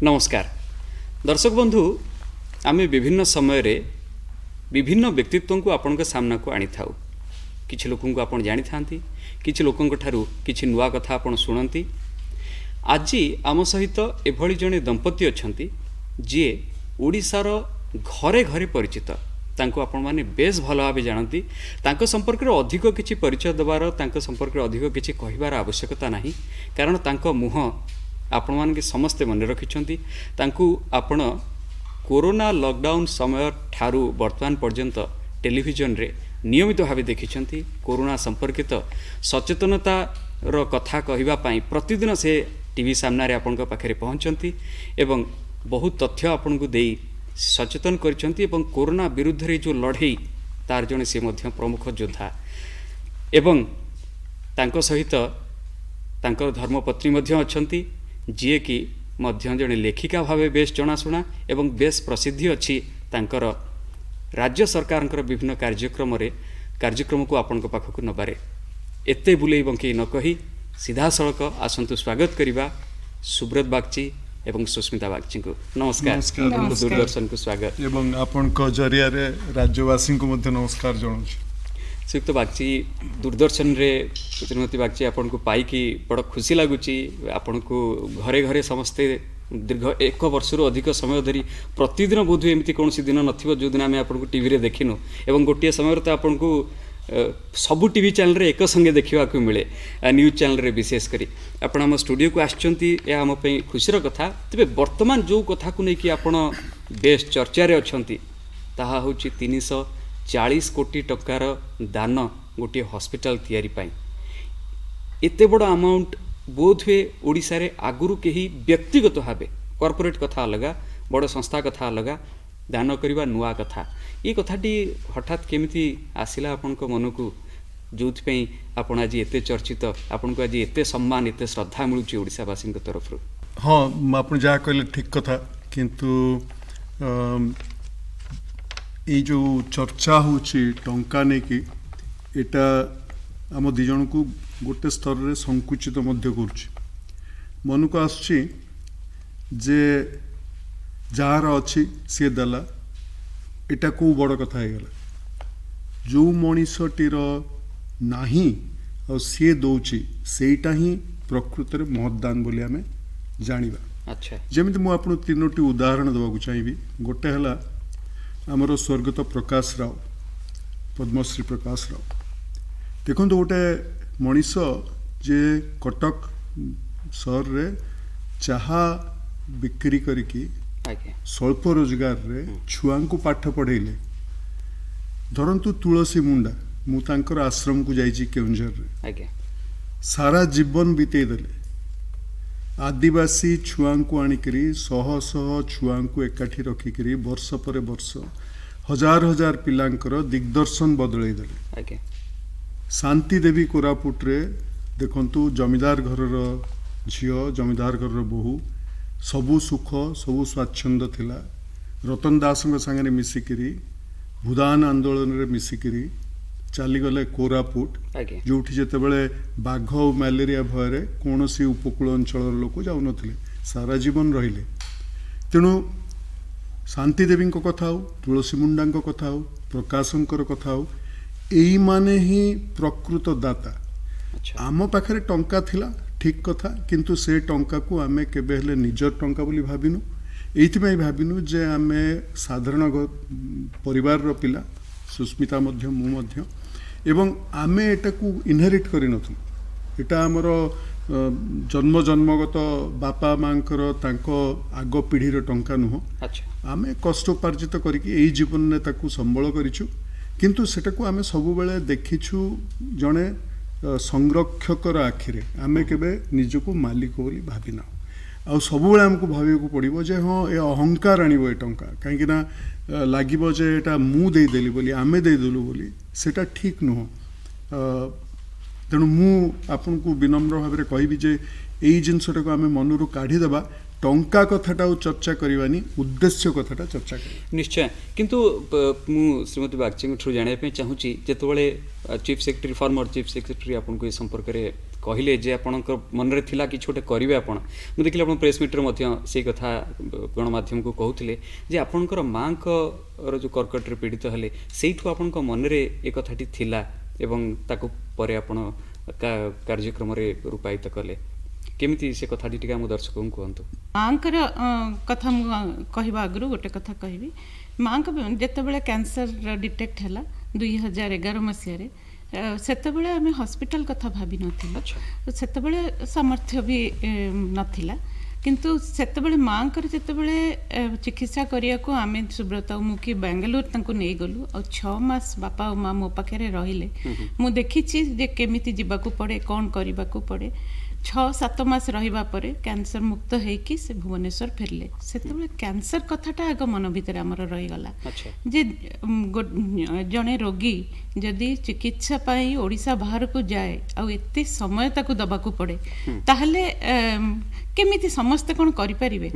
नमस्कार दर्शक बंधु आमे विभिन्न समय रे विभिन्न व्यक्तित्व को आपण सामना को आनी थाउ किछि लोकन को आपण जानी थांती किछि लोकन को ठारू किछि नुआ कथा आपण सुनंती। आज आम सहित एभली जने दंपति अछंती जे ओडिसार घरे घरे परिचित तांको आपण माने बेस भल भाबे जानती तांको संपर्क रे अधिक किछि परिचय देबार तांको संपर्क रे अधिक किछि कहिबार आवश्यकता नाही कारण तांको मुह आपण मान के समस्ते मन रखिछंती। तांको आपण कोरोना लॉकडाउन समय ठारू वर्तमान पर्यंत टेलीविजन रे नियमित भावे देखिछंती। कोरोना संपर्कित सचेतनता रो कथा कहिबा पई प्रतिदिन से टीवी सामना रे आपण पाखरे पहुंचंती एवं बहुत तथ्य आपण को देई सचेतन करिसंती एवं कोरोना विरुद्ध रे जो लड़ाई तार जने से मध्य प्रमुख योद्धा एवं तांको सहित तांकर धर्मपत्नी मध्य अछंती जी कि मध्य जने लेखिका भावे बेस जनाशुना एवं बेस प्रसिद्धि अच्छी तांकर राज्य सरकार विभिन्न कार्यक्रम को आपण पाखक नबारे एते बुले बंकई न कही सीधा सड़क आसंतु स्वागत करवा सुब्रत बागची एवं सुस्मिता बागची को नमस्कार, नमस्कार। दूरदर्शन को स्वागत एवं आपण को जरिया रे राज्यवासी को मध्य नमस्कार जनाऊँ। श्रीयुक्त बागची दूरदर्शन रे श्रीमती बागची आपण को पाई कि बड़ खुशी लगुची आपण को घरे घरे समस्ते दीर्घ एक वर्ष अधिक समय धरी प्रतिदिन बोध एमती कौन दिन नथिबो जो दिन आम आपको टीवी रे देखिनु एवं गोटे समय तो आपन को सबु टीवी चैनल रे एक संगे देखा मिले न्यूज चैनल रे विशेष करी आपण आम स्टूडियो को आछंती या आम पई खुशीर कथा। तबे वर्तमान जो कथा को नै कि आपण बेस चर्चा रे अछंती ताहा होची 340 कोटी टकार दान गोटे हॉस्पिटल तैयारी पाई एते बड़ अमाउंट बोध हुए ओडिसा रे आगुरु केही व्यक्तिगत भावे कॉर्पोरेट कथा अलगा बड़ संस्था कथा अलगा दान करवा नुआ कथा ये कथाटी हठात केमिति आसिला आपण को मन को जोथि पई आपण आज एते चर्चित आपण को आज एते सम्मान एते श्रद्धा मिलुची ओडिसावासी तरफ रु। हाँ आपण जा कहले ठीक कथा किंतु ये जो चर्चा होची टंका ने कि एटा आम दी जन को गोटे स्तर रे संकुचित मध्य करुची मन को आसुची जे जार अच्छी सी देला एटा को बड़ कथा है गला जो मनीषटीर नाही और सी दौची सेटा ही प्रकृत रे महदान बोली आमे जानिबा। अच्छा जेमिति मु आपन तीनोटी उदाहरण देबाकू चाहिबी। गोटे हला आमर स्वर्गत प्रकाश राव पद्मश्री प्रकाश राव देखो गोटे मनीष जे कटक सहर रे चाहा बिक्री करिकी स्वल्प रोजगार रे छुआ को पाठ पढ़ेले धरंतु तुलसी मुंडा मु तांकर आश्रम को जाइछि केउंझर रे सारा जीवन बीते देले आदिवासी छुआ को आनिकरी शह शह छुआ को एकाठी रखिकरी वर्ष पर वर्ष हजार हजार पिलांकर दिग्दर्शन बदलई देले। शांति देवी कोरापुट रे देखंतु जमीदार घर झियो जमीदार घर बोहू सबु सुख सबु स्वाच्छंद थिला रतन दास संगे मिसिकिरी भूदान आंदोलन रे मिसिकिरी चली गले कोरापुट जोठी जेते बेले बाघ और मलेरिया भय कौन सी उपकूल अंचल लोक जाऊ नथिले सारा जीवन रहिले। तेणु शांति देवी कथा हो तुलसी मुंडा कथा हो प्रकाशंकर कथा हो एई माने ही प्रकृत दाता। आम पाखरे टंका थिला ठीक कथा किंतु से टंका को आमे केबे हेले निजर टंका बोली भाबिनु एइथिबाई भाबिनु जे आमे साधारण परिवार रो पिला सुस्मिता मध्य मु मध्य एवं आमे एटा को इनहेरिट करि नथु एटा हमर जन्म जन्मगत बापा मांकर तांको आगो पीढ़ी रो टंका नुह। आमे कष्टोपार्जित करिकि एई जीवन ने ताकू संबळ करिछु किंतु सेटा को आमे सब बेले देखिछु जणे संरक्षकर आखिरे आमे केबे निजको मालिक बोली भाबिना आ सब बेले हमको भाविको पड़िबो जे हाँ ए अहंकार आनिबो ए टंका काहेकि ना लागिबो जे एटा मु देई देली बोली आमे देई देलु बोली सेटा ठीक नुह। तेणु मु आपन को विनम्र भाव में कहबी जे एई जिनसटा को आमे मनरु काढी देबा टंका कथाटा चर्चा करवानी उद्देश्य कथाटा चर्चा कर निश्चय किंतु मु श्रीमती बागची ठू जाना चाहूँगी जिते chief secretary former chief secretary आपन को संपर्क में କହିଲେ ଯେ ଆପଣଙ୍କ ମନରେ ଥିଲା କିଛି ଗୋଟେ କରିବେ ଆପଣ, ମୁଁ ଦେଖିଲି ଆପଣ ପ୍ରେସ୍ ମିଟ୍ରେ ମଧ୍ୟ ସେଇ କଥା ଗଣମାଧ୍ୟମକୁ କହୁଥିଲେ ଯେ ଆପଣଙ୍କର ମାଆଙ୍କର ଯେଉଁ କର୍କଟରେ ପୀଡ଼ିତ ହେଲେ ସେଇଠୁ ଆପଣଙ୍କ ମନରେ ଏ କଥାଟି ଥିଲା ଏବଂ ତାକୁ ପରେ ଆପଣ କାର୍ଯ୍ୟକ୍ରମରେ ରୂପାୟିତ କଲେ। କେମିତି ସେ କଥାଟି ଟିକେ ଆମ ଦର୍ଶକଙ୍କୁ କୁହନ୍ତୁ। ମାଙ୍କର କଥା ମୁଁ କହିବା ଆଗରୁ ଗୋଟେ କଥା କହିବି। ମାଙ୍କ ଯେତେବେଳେ କ୍ୟାନ୍ସର ଡିଟେକ୍ଟ ହେଲା 2011 ମସିହାରେ, ସେତେବେଳେ ଆମେ ହସ୍ପିଟାଲ କଥା ଭାବିନଥିଲୁ, ସେତେବେଳେ ସାମର୍ଥ୍ୟ ବି ନଥିଲା। କିନ୍ତୁ ସେତେବେଳେ ମାଙ୍କର ଯେତେବେଳେ ଚିକିତ୍ସା କରିବାକୁ ଆମେ ସୁବ୍ରତ ମୁଁ କି ବାଙ୍ଗାଲୋର ତାଙ୍କୁ ନେଇଗଲୁ, ଆଉ 6 ମାସ ବାପା ଆଉ ମା ମୋ ପାଖରେ ରହିଲେ, ମୁଁ ଦେଖିଛି ଯେ କେମିତି ଯିବାକୁ ପଡ଼େ, କ'ଣ କରିବାକୁ ପଡ଼େ। 6-7 ମାସ ରହିବା ପରେ କ୍ୟାନ୍ସର ମୁକ୍ତ ହେଇକି ସେ ଭୁବନେଶ୍ୱର ଫେରିଲେ। ସେତେବେଳେ କ୍ୟାନ୍ସର କଥାଟା ଆଗ ମନ ଭିତରେ ଆମର ରହିଗଲା ଯେ ଜଣେ ରୋଗୀ ଯଦି ଚିକିତ୍ସା ପାଇଁ ଓଡ଼ିଶା ବାହାରକୁ ଯାଏ ଆଉ ଏତେ ସମୟ ତାକୁ ଦେବାକୁ ପଡ଼େ, ତାହେଲେ କେମିତି ସମସ୍ତେ କ'ଣ କରିପାରିବେ।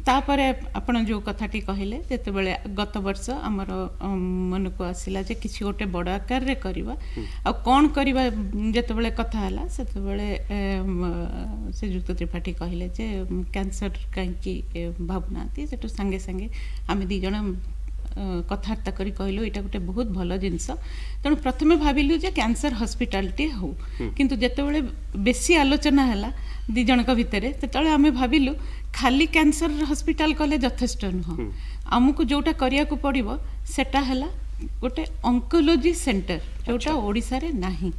ତାପରେ ଆପଣ ଯେଉଁ କଥାଟି କହିଲେ, ଯେତେବେଳେ ଗତ ବର୍ଷ ଆମର ମନକୁ ଆସିଲା ଯେ କିଛି ଗୋଟେ ବଡ଼ ଆକାରରେ କରିବା, ଆଉ କ'ଣ କରିବା ଯେତେବେଳେ କଥା ହେଲା, ସେତେବେଳେ ଶ୍ରୀଯୁକ୍ତ ତ୍ରିପାଠୀ କହିଲେ ଯେ କ୍ୟାନ୍ସର କାହିଁକି ଭାବୁନାହାନ୍ତି। ସେଠୁ ସାଙ୍ଗେ ସାଙ୍ଗେ ଆମେ 2 ଜଣ କଥାବାର୍ତ୍ତା କରି କହିଲୁ ଏଇଟା ଗୋଟେ ବହୁତ ଭଲ ଜିନିଷ। ତେଣୁ ପ୍ରଥମେ ଭାବିଲୁ ଯେ କ୍ୟାନ୍ସର ହସ୍ପିଟାଲଟି ହଉ, କିନ୍ତୁ ଯେତେବେଳେ ବେଶୀ ଆଲୋଚନା ହେଲା 2 ଜଣଙ୍କ ଭିତରେ, ସେତେବେଳେ ଆମେ ଭାବିଲୁ ଖାଲି କ୍ୟାନ୍ସର ହସ୍ପିଟାଲ କଲେ ଯଥେଷ୍ଟ ନୁହଁ, ଆମକୁ ଯେଉଁଟା କରିବାକୁ ପଡ଼ିବ ସେଟା ହେଲା ଗୋଟେ ଅଙ୍କୋଲୋଜି ସେଣ୍ଟର, ଯେଉଁଟା ଓଡ଼ିଶାରେ ନାହିଁ।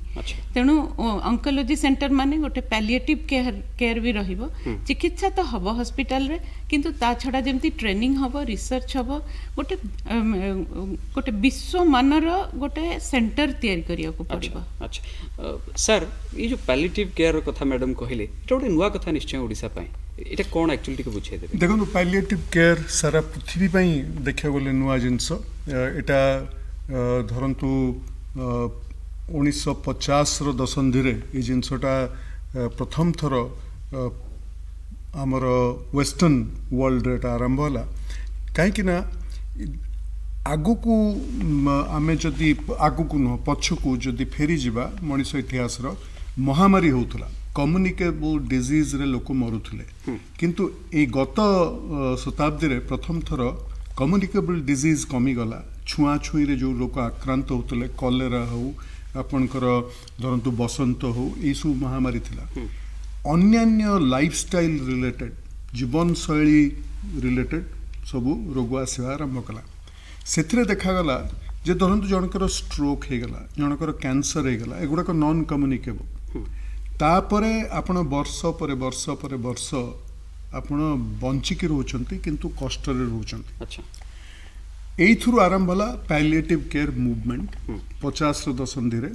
ତେଣୁ ଅଙ୍କୋଲୋଜି ସେଣ୍ଟର ମାନେ ଗୋଟେ ପ୍ୟାଲିଏଟିଭ୍ କେୟାର ବି ରହିବ। ଚିକିତ୍ସା ତ ହେବ ହସ୍ପିଟାଲରେ, କିନ୍ତୁ ତା ଛଡ଼ା ଯେମିତି ଟ୍ରେନିଂ ହେବ, ରିସର୍ଚ୍ଚ ହେବ, ଗୋଟେ ବିଶ୍ୱମାନର ଗୋଟେ ସେଣ୍ଟର ତିଆରି କରିବାକୁ ପଡ଼ିବ। ଆଚ୍ଛା ସାର୍, ଏଇ ଯେଉଁ ପ୍ୟାଲିଏଟିଭ୍ କେୟାର କଥା ମ୍ୟାଡ଼ାମ୍ କହିଲେ, ଏଇଟା ଗୋଟେ ନୂଆ କଥା ନିଶ୍ଚୟ ଓଡ଼ିଶା ପାଇଁ। এটা কোন অ্যাকচুয়ালি ଟିକେ ବୁଝେଇଦେବେ। ଦେଖନ୍ତୁ, ପାଲିଏଟିଭ୍ କେୟାର ସାରା ପୃଥିବୀ ପାଇଁ ଦେଖିବାକୁ ଗଲେ ନୂଆ ଜିନିଷ। ଏଇଟା ଧରନ୍ତୁ 1950ର ଦଶନ୍ଧିରେ ଏଇ ଜିନିଷଟା ପ୍ରଥମ ଥର ଆମର ୱେଷ୍ଟର୍ଣ୍ଣ ୱାର୍ଲଡରେ ଏଟା ଆରମ୍ଭ ହେଲା। କାହିଁକି ନା ଆଗକୁ ଆମେ ଯଦି ଆଗକୁ ନୁହଁ ପଛକୁ ଯଦି ଫେରିଯିବା, ମଣିଷ ଇତିହାସର ମହାମାରୀ ହେଉଥିଲା, କମ୍ୟୁନିକେବଲ୍ ଡିଜିଜ୍ରେ ଲୋକ ମରୁଥିଲେ। କିନ୍ତୁ ଏଇ ଗତ ଶତାବ୍ଦୀରେ ପ୍ରଥମ ଥର କମ୍ୟୁନିକେବଲ୍ ଡିଜିଜ୍ କମିଗଲା। ଛୁଆଁଛୁଇଁରେ ଯେଉଁ ଲୋକ ଆକ୍ରାନ୍ତ ହେଉଥିଲେ, କଲେରା ହେଉ, ଆପଣଙ୍କର ଧରନ୍ତୁ ବସନ୍ତ ହେଉ, ଏଇସବୁ ମହାମାରୀ ଥିଲା। ଅନ୍ୟାନ୍ୟ ଲାଇଫଷ୍ଟାଇଲ୍ ରିଲେଟେଡ୍, ଜୀବନଶୈଳୀ ରିଲେଟେଡ୍ ସବୁ ରୋଗ ଆସିବା ଆରମ୍ଭ କଲା। ସେଥିରେ ଦେଖାଗଲା ଯେ ଧରନ୍ତୁ ଜଣଙ୍କର ଷ୍ଟ୍ରୋକ୍ ହେଇଗଲା, ଜଣଙ୍କର କ୍ୟାନ୍ସର ହେଇଗଲା, ଏଗୁଡ଼ାକ ନନ୍ କମ୍ୟୁନିକେବଲ୍। ତାପରେ ଆପଣ ବର୍ଷ ପରେ ବର୍ଷ ପରେ ବର୍ଷ ଆପଣ ବଞ୍ଚିକି ରହୁଛନ୍ତି, କିନ୍ତୁ କଷ୍ଟରେ ରହୁଛନ୍ତି। ଏଇଥିରୁ ଆରମ୍ଭ ହେଲା ପ୍ୟାଲିଏଟିଭ୍ କେୟାର ମୁଭମେଣ୍ଟ 50ର ଦଶନ୍ଧିରେ।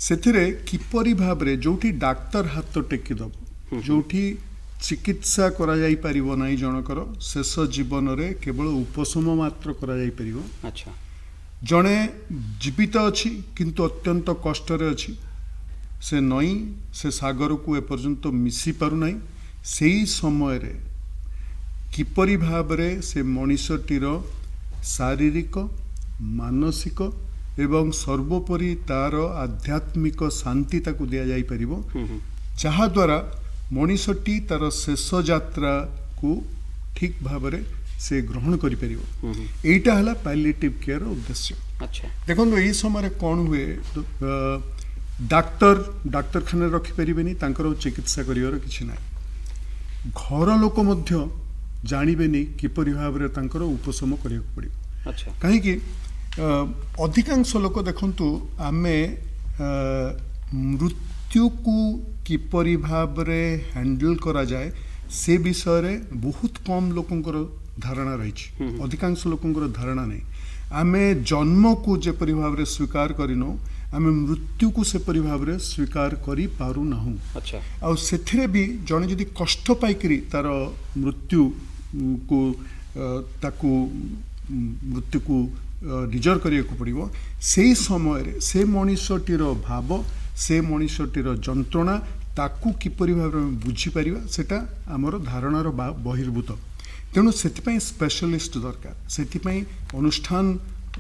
ସେଥିରେ କିପରି ଭାବରେ ଯେଉଁଠି ଡାକ୍ତର ହାତ ଟେକିଦେବ, ଯେଉଁଠି ଚିକିତ୍ସା କରାଯାଇପାରିବ ନାହିଁ ଜଣଙ୍କର, ଶେଷ ଜୀବନରେ କେବଳ ଉପଶମ ମାତ୍ର କରାଯାଇପାରିବ। ଜଣେ ଜୀବିତ ଅଛି କିନ୍ତୁ ଅତ୍ୟନ୍ତ କଷ୍ଟରେ ଅଛି, ସେ ନଈ ସେ ସାଗରକୁ ଏପର୍ଯ୍ୟନ୍ତ ମିଶି ପାରୁନାହିଁ। ସେଇ ସମୟରେ କିପରି ଭାବରେ ସେ ମଣିଷଟିର ଶାରୀରିକ, ମାନସିକ ଏବଂ ସର୍ବୋପରି ତାର ଆଧ୍ୟାତ୍ମିକ ଶାନ୍ତି ତାକୁ ଦିଆଯାଇପାରିବ, ଯାହାଦ୍ୱାରା ମଣିଷଟି ତାର ଶେଷ ଯାତ୍ରାକୁ ଠିକ୍ ଭାବରେ ସେ ଗ୍ରହଣ କରିପାରିବ। ଏଇଟା ହେଲା ପ୍ୟାଲିଏଟିଭ୍ କେୟାରର ଉଦ୍ଦେଶ୍ୟ। ଦେଖନ୍ତୁ, ଏଇ ସମୟରେ କ'ଣ ହୁଏ, ଡାକ୍ତରଖାନାରେ ରଖିପାରିବେନି, ତାଙ୍କର ଚିକିତ୍ସା କରିବାର କିଛି ନାହିଁ। ଘର ଲୋକ ମଧ୍ୟ ଜାଣିବେନି କିପରି ଭାବରେ ତାଙ୍କର ଉପଶମ କରିବାକୁ ପଡ଼ିବ। କାହିଁକି ଅଧିକାଂଶ ଲୋକ ଦେଖନ୍ତୁ, ଆମେ ମୃତ୍ୟୁକୁ କିପରି ଭାବରେ ହ୍ୟାଣ୍ଡେଲ୍ କରାଯାଏ ସେ ବିଷୟରେ ବହୁତ କମ୍ ଲୋକଙ୍କର ଧାରଣା ରହିଛି। ଅଧିକାଂଶ ଲୋକଙ୍କର ଧାରଣା ନାହିଁ। ଆମେ ଜନ୍ମକୁ ଯେପରି ଭାବରେ ସ୍ୱୀକାର କରିନୁ, ଆମେ ମୃତ୍ୟୁକୁ ସେପରି ଭାବରେ ସ୍ୱୀକାର କରିପାରୁନାହୁଁ। ଆଉ ସେଥିରେ ବି ଜଣେ ଯଦି କଷ୍ଟ ପାଇକରି ତାର ମୃତ୍ୟୁକୁ ନିଜର କରିବାକୁ ପଡ଼ିବ, ସେଇ ସମୟରେ ସେ ମଣିଷଟିର ଭାବ, ସେ ମଣିଷଟିର ଯନ୍ତ୍ରଣା, ତାକୁ କିପରି ଭାବରେ ଆମେ ବୁଝିପାରିବା, ସେଟା ଆମର ଧାରଣାର ବହିର୍ଭୂତ। ତେଣୁ ସେଥିପାଇଁ ସ୍ପେଶାଲିଷ୍ଟ ଦରକାର, ସେଥିପାଇଁ ଅନୁଷ୍ଠାନ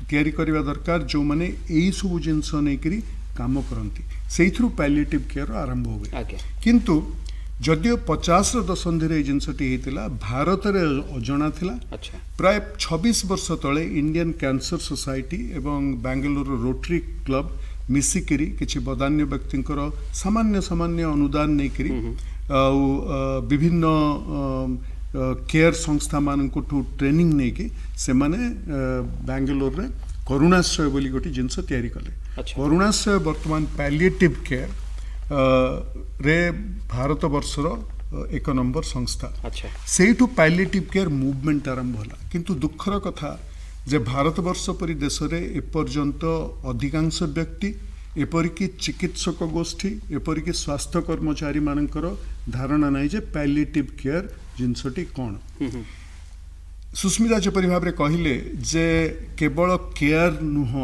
ତିଆରି କରିବା ଦରକାର, ଯେଉଁମାନେ ଏଇସବୁ ଜିନିଷ ନେଇକରି काम करती से पैलिएटिव केयर आरंभ हुए आज्ञा किंतु जदियो 50 दशंधि जिनसटी होता भारत में अजଣା थिला अच्छा प्राय 26 वर्ष तले इंडियन कैंसर सोसाइटी एवं बेंगलोर रोटरी क्लब मिसिकिरी किछि बदान्य व्यक्तिंकर सामान्य सामान्य अनुदान नहीं करी विभिन्न केयर संस्था मानक ट्रेनिंग नहीं कि से माने बेंगलोर रे करुणाश्रय बोली गोटे जिनस तैयारी कले अच्छा। करुणाश्रय वर्तमान पैलिएटिव केयर रे भारत वर्षर एक नंबर संस्था अच्छा सेठू पैलिएटिव केयर मूवमेंट आरंभ होला किंतु दुखर कथा जे भारत वर्ष परि देश रे एपर्यंत अधिकांश व्यक्ति एपरिकी चिकित्सक गोष्ठी एपरिकी स्वास्थ्य कर्मचारी मानकर धारणा नहीं जे पैलिएटिव केयर जिनसटी कौन सुस्मिता जेपरी भाव कहले जे केवल केयर नुह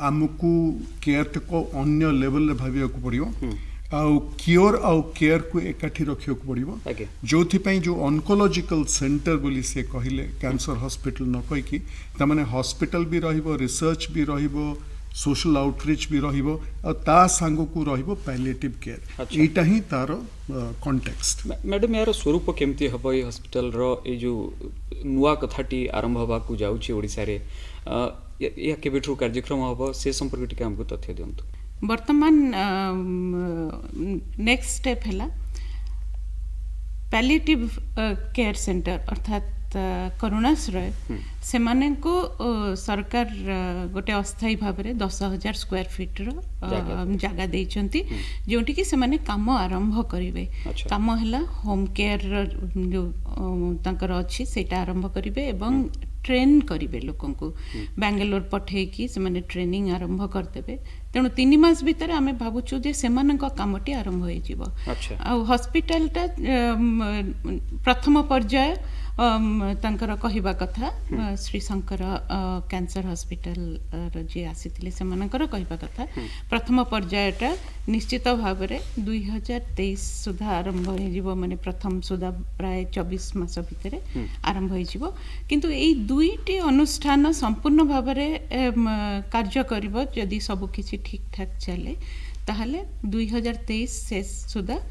आमको केयर को अन्य लेवल रे भाविया को पड़ियो आउ क्योर आउ केयर को एकाठी रखिया को पड़ियो आज्ञा जोथि पई जो ऑन्कोलॉजिकल सेंटर बोली से कहले कैंसर हॉस्पिटल न कहि कि त माने हॉस्पिटल भी रहिबो रिसर्च भी रहिबो सोशल आउटरीच भी रहिबो आ ता संग को रहिबो पैलिएटिव केयर अच्छा। एटा ही तार कॉन्टेक्स्ट मैडम यार स्वरूप केमती हम ये हॉस्पिटल रो ये जो नुआ कथाटी आरंभ हवा को जाउची ओडिसा रे या केबेठु कार्यक्रम हबो से संपर्क टिके हमको तथ्य दियंतु वर्तमान नेक्स्ट स्टेप है पैलिएटिव केयर सेंटर अर्थात करुणाश्रय से माने को सरकार गोटे अस्थायी भाव में 10,000 स्क्वायर फीट जगह देइचंती जोटी कि से माने काम आरंभ करिवे अच्छा। काम हला होम केयर जो तांकर अछि सेटा आरंभ करिवे एवं ट्रेन करिवे लोकन को बेंगलोर पठे कि से माने ट्रेनिंग आरंभ करदेबे तेणु 3 मास भीतर आमे भाबुछु जे सेमानक कामटी आरंभ होई जीवो अच्छा आ हॉस्पिटल टा प्रथम पर्याय तांकर कहिबा कथा श्री शंकर कैंसर हॉस्पिटल जे आसीथिले सेमानकर कहिबा कथा प्रथम पर्यायटा निश्चित भाव में 2023 सुधा आरंभ हो जीवो माने प्रथम सुधा प्राय 24 मास भितर आरंभ हो जीवो किंतु एई दुईटी अनुष्ठान संपूर्ण भाव में कार्य करिवो यदि सब किछि ठीक ठाक चले ताहले 2023 शेष सुधा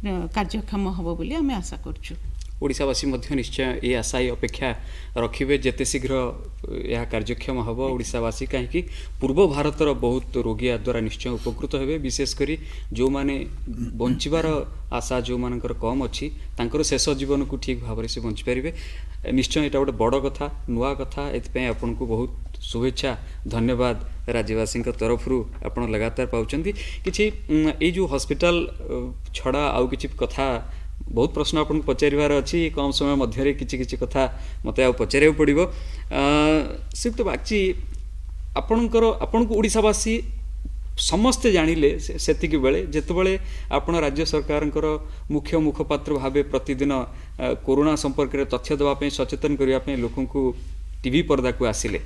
कार्यक्षम हबो बोली आमे आशा करछु ओडिशावासी मध्य निश्चय ये आशा ये अपेक्षा रखिबे जेते शीघ्र यह कार्यक्षम हम ओडिशावासी कहीं पूर्व भारतर बहुत रोगी द्वारा निश्चय उपकृत हेबे विशेषकर जो माने बंचिबार आशा जो मानकर कम अच्छी तांकर शेष जीवन को ठीक भाव से बंची पारे निश्चय यहाँ गोटे बड़ कथा नुआ कथा एपाई आपन को बहुत शुभेच्छा धन्यवाद राज्यवासी तरफ आप लगातार पाँच कि जो हॉस्पिटल छड़ा आउ कि कथा बहुत प्रश्न आपन पचार अच्छी कम समय मध्य किसी कथा मत पचार पड़ो श्रीयुक्त बागची आपणकर आपण को ओडिशावासी समस्ते जानिले सेतिकी बेले जेतेबेले आपण राज्य सरकार मुख्य मुखपात्र भावे प्रतिदिन कोरोना संपर्क में तथ्य देवाई सचेतन करने लोक टीवी पर्दा को आसिले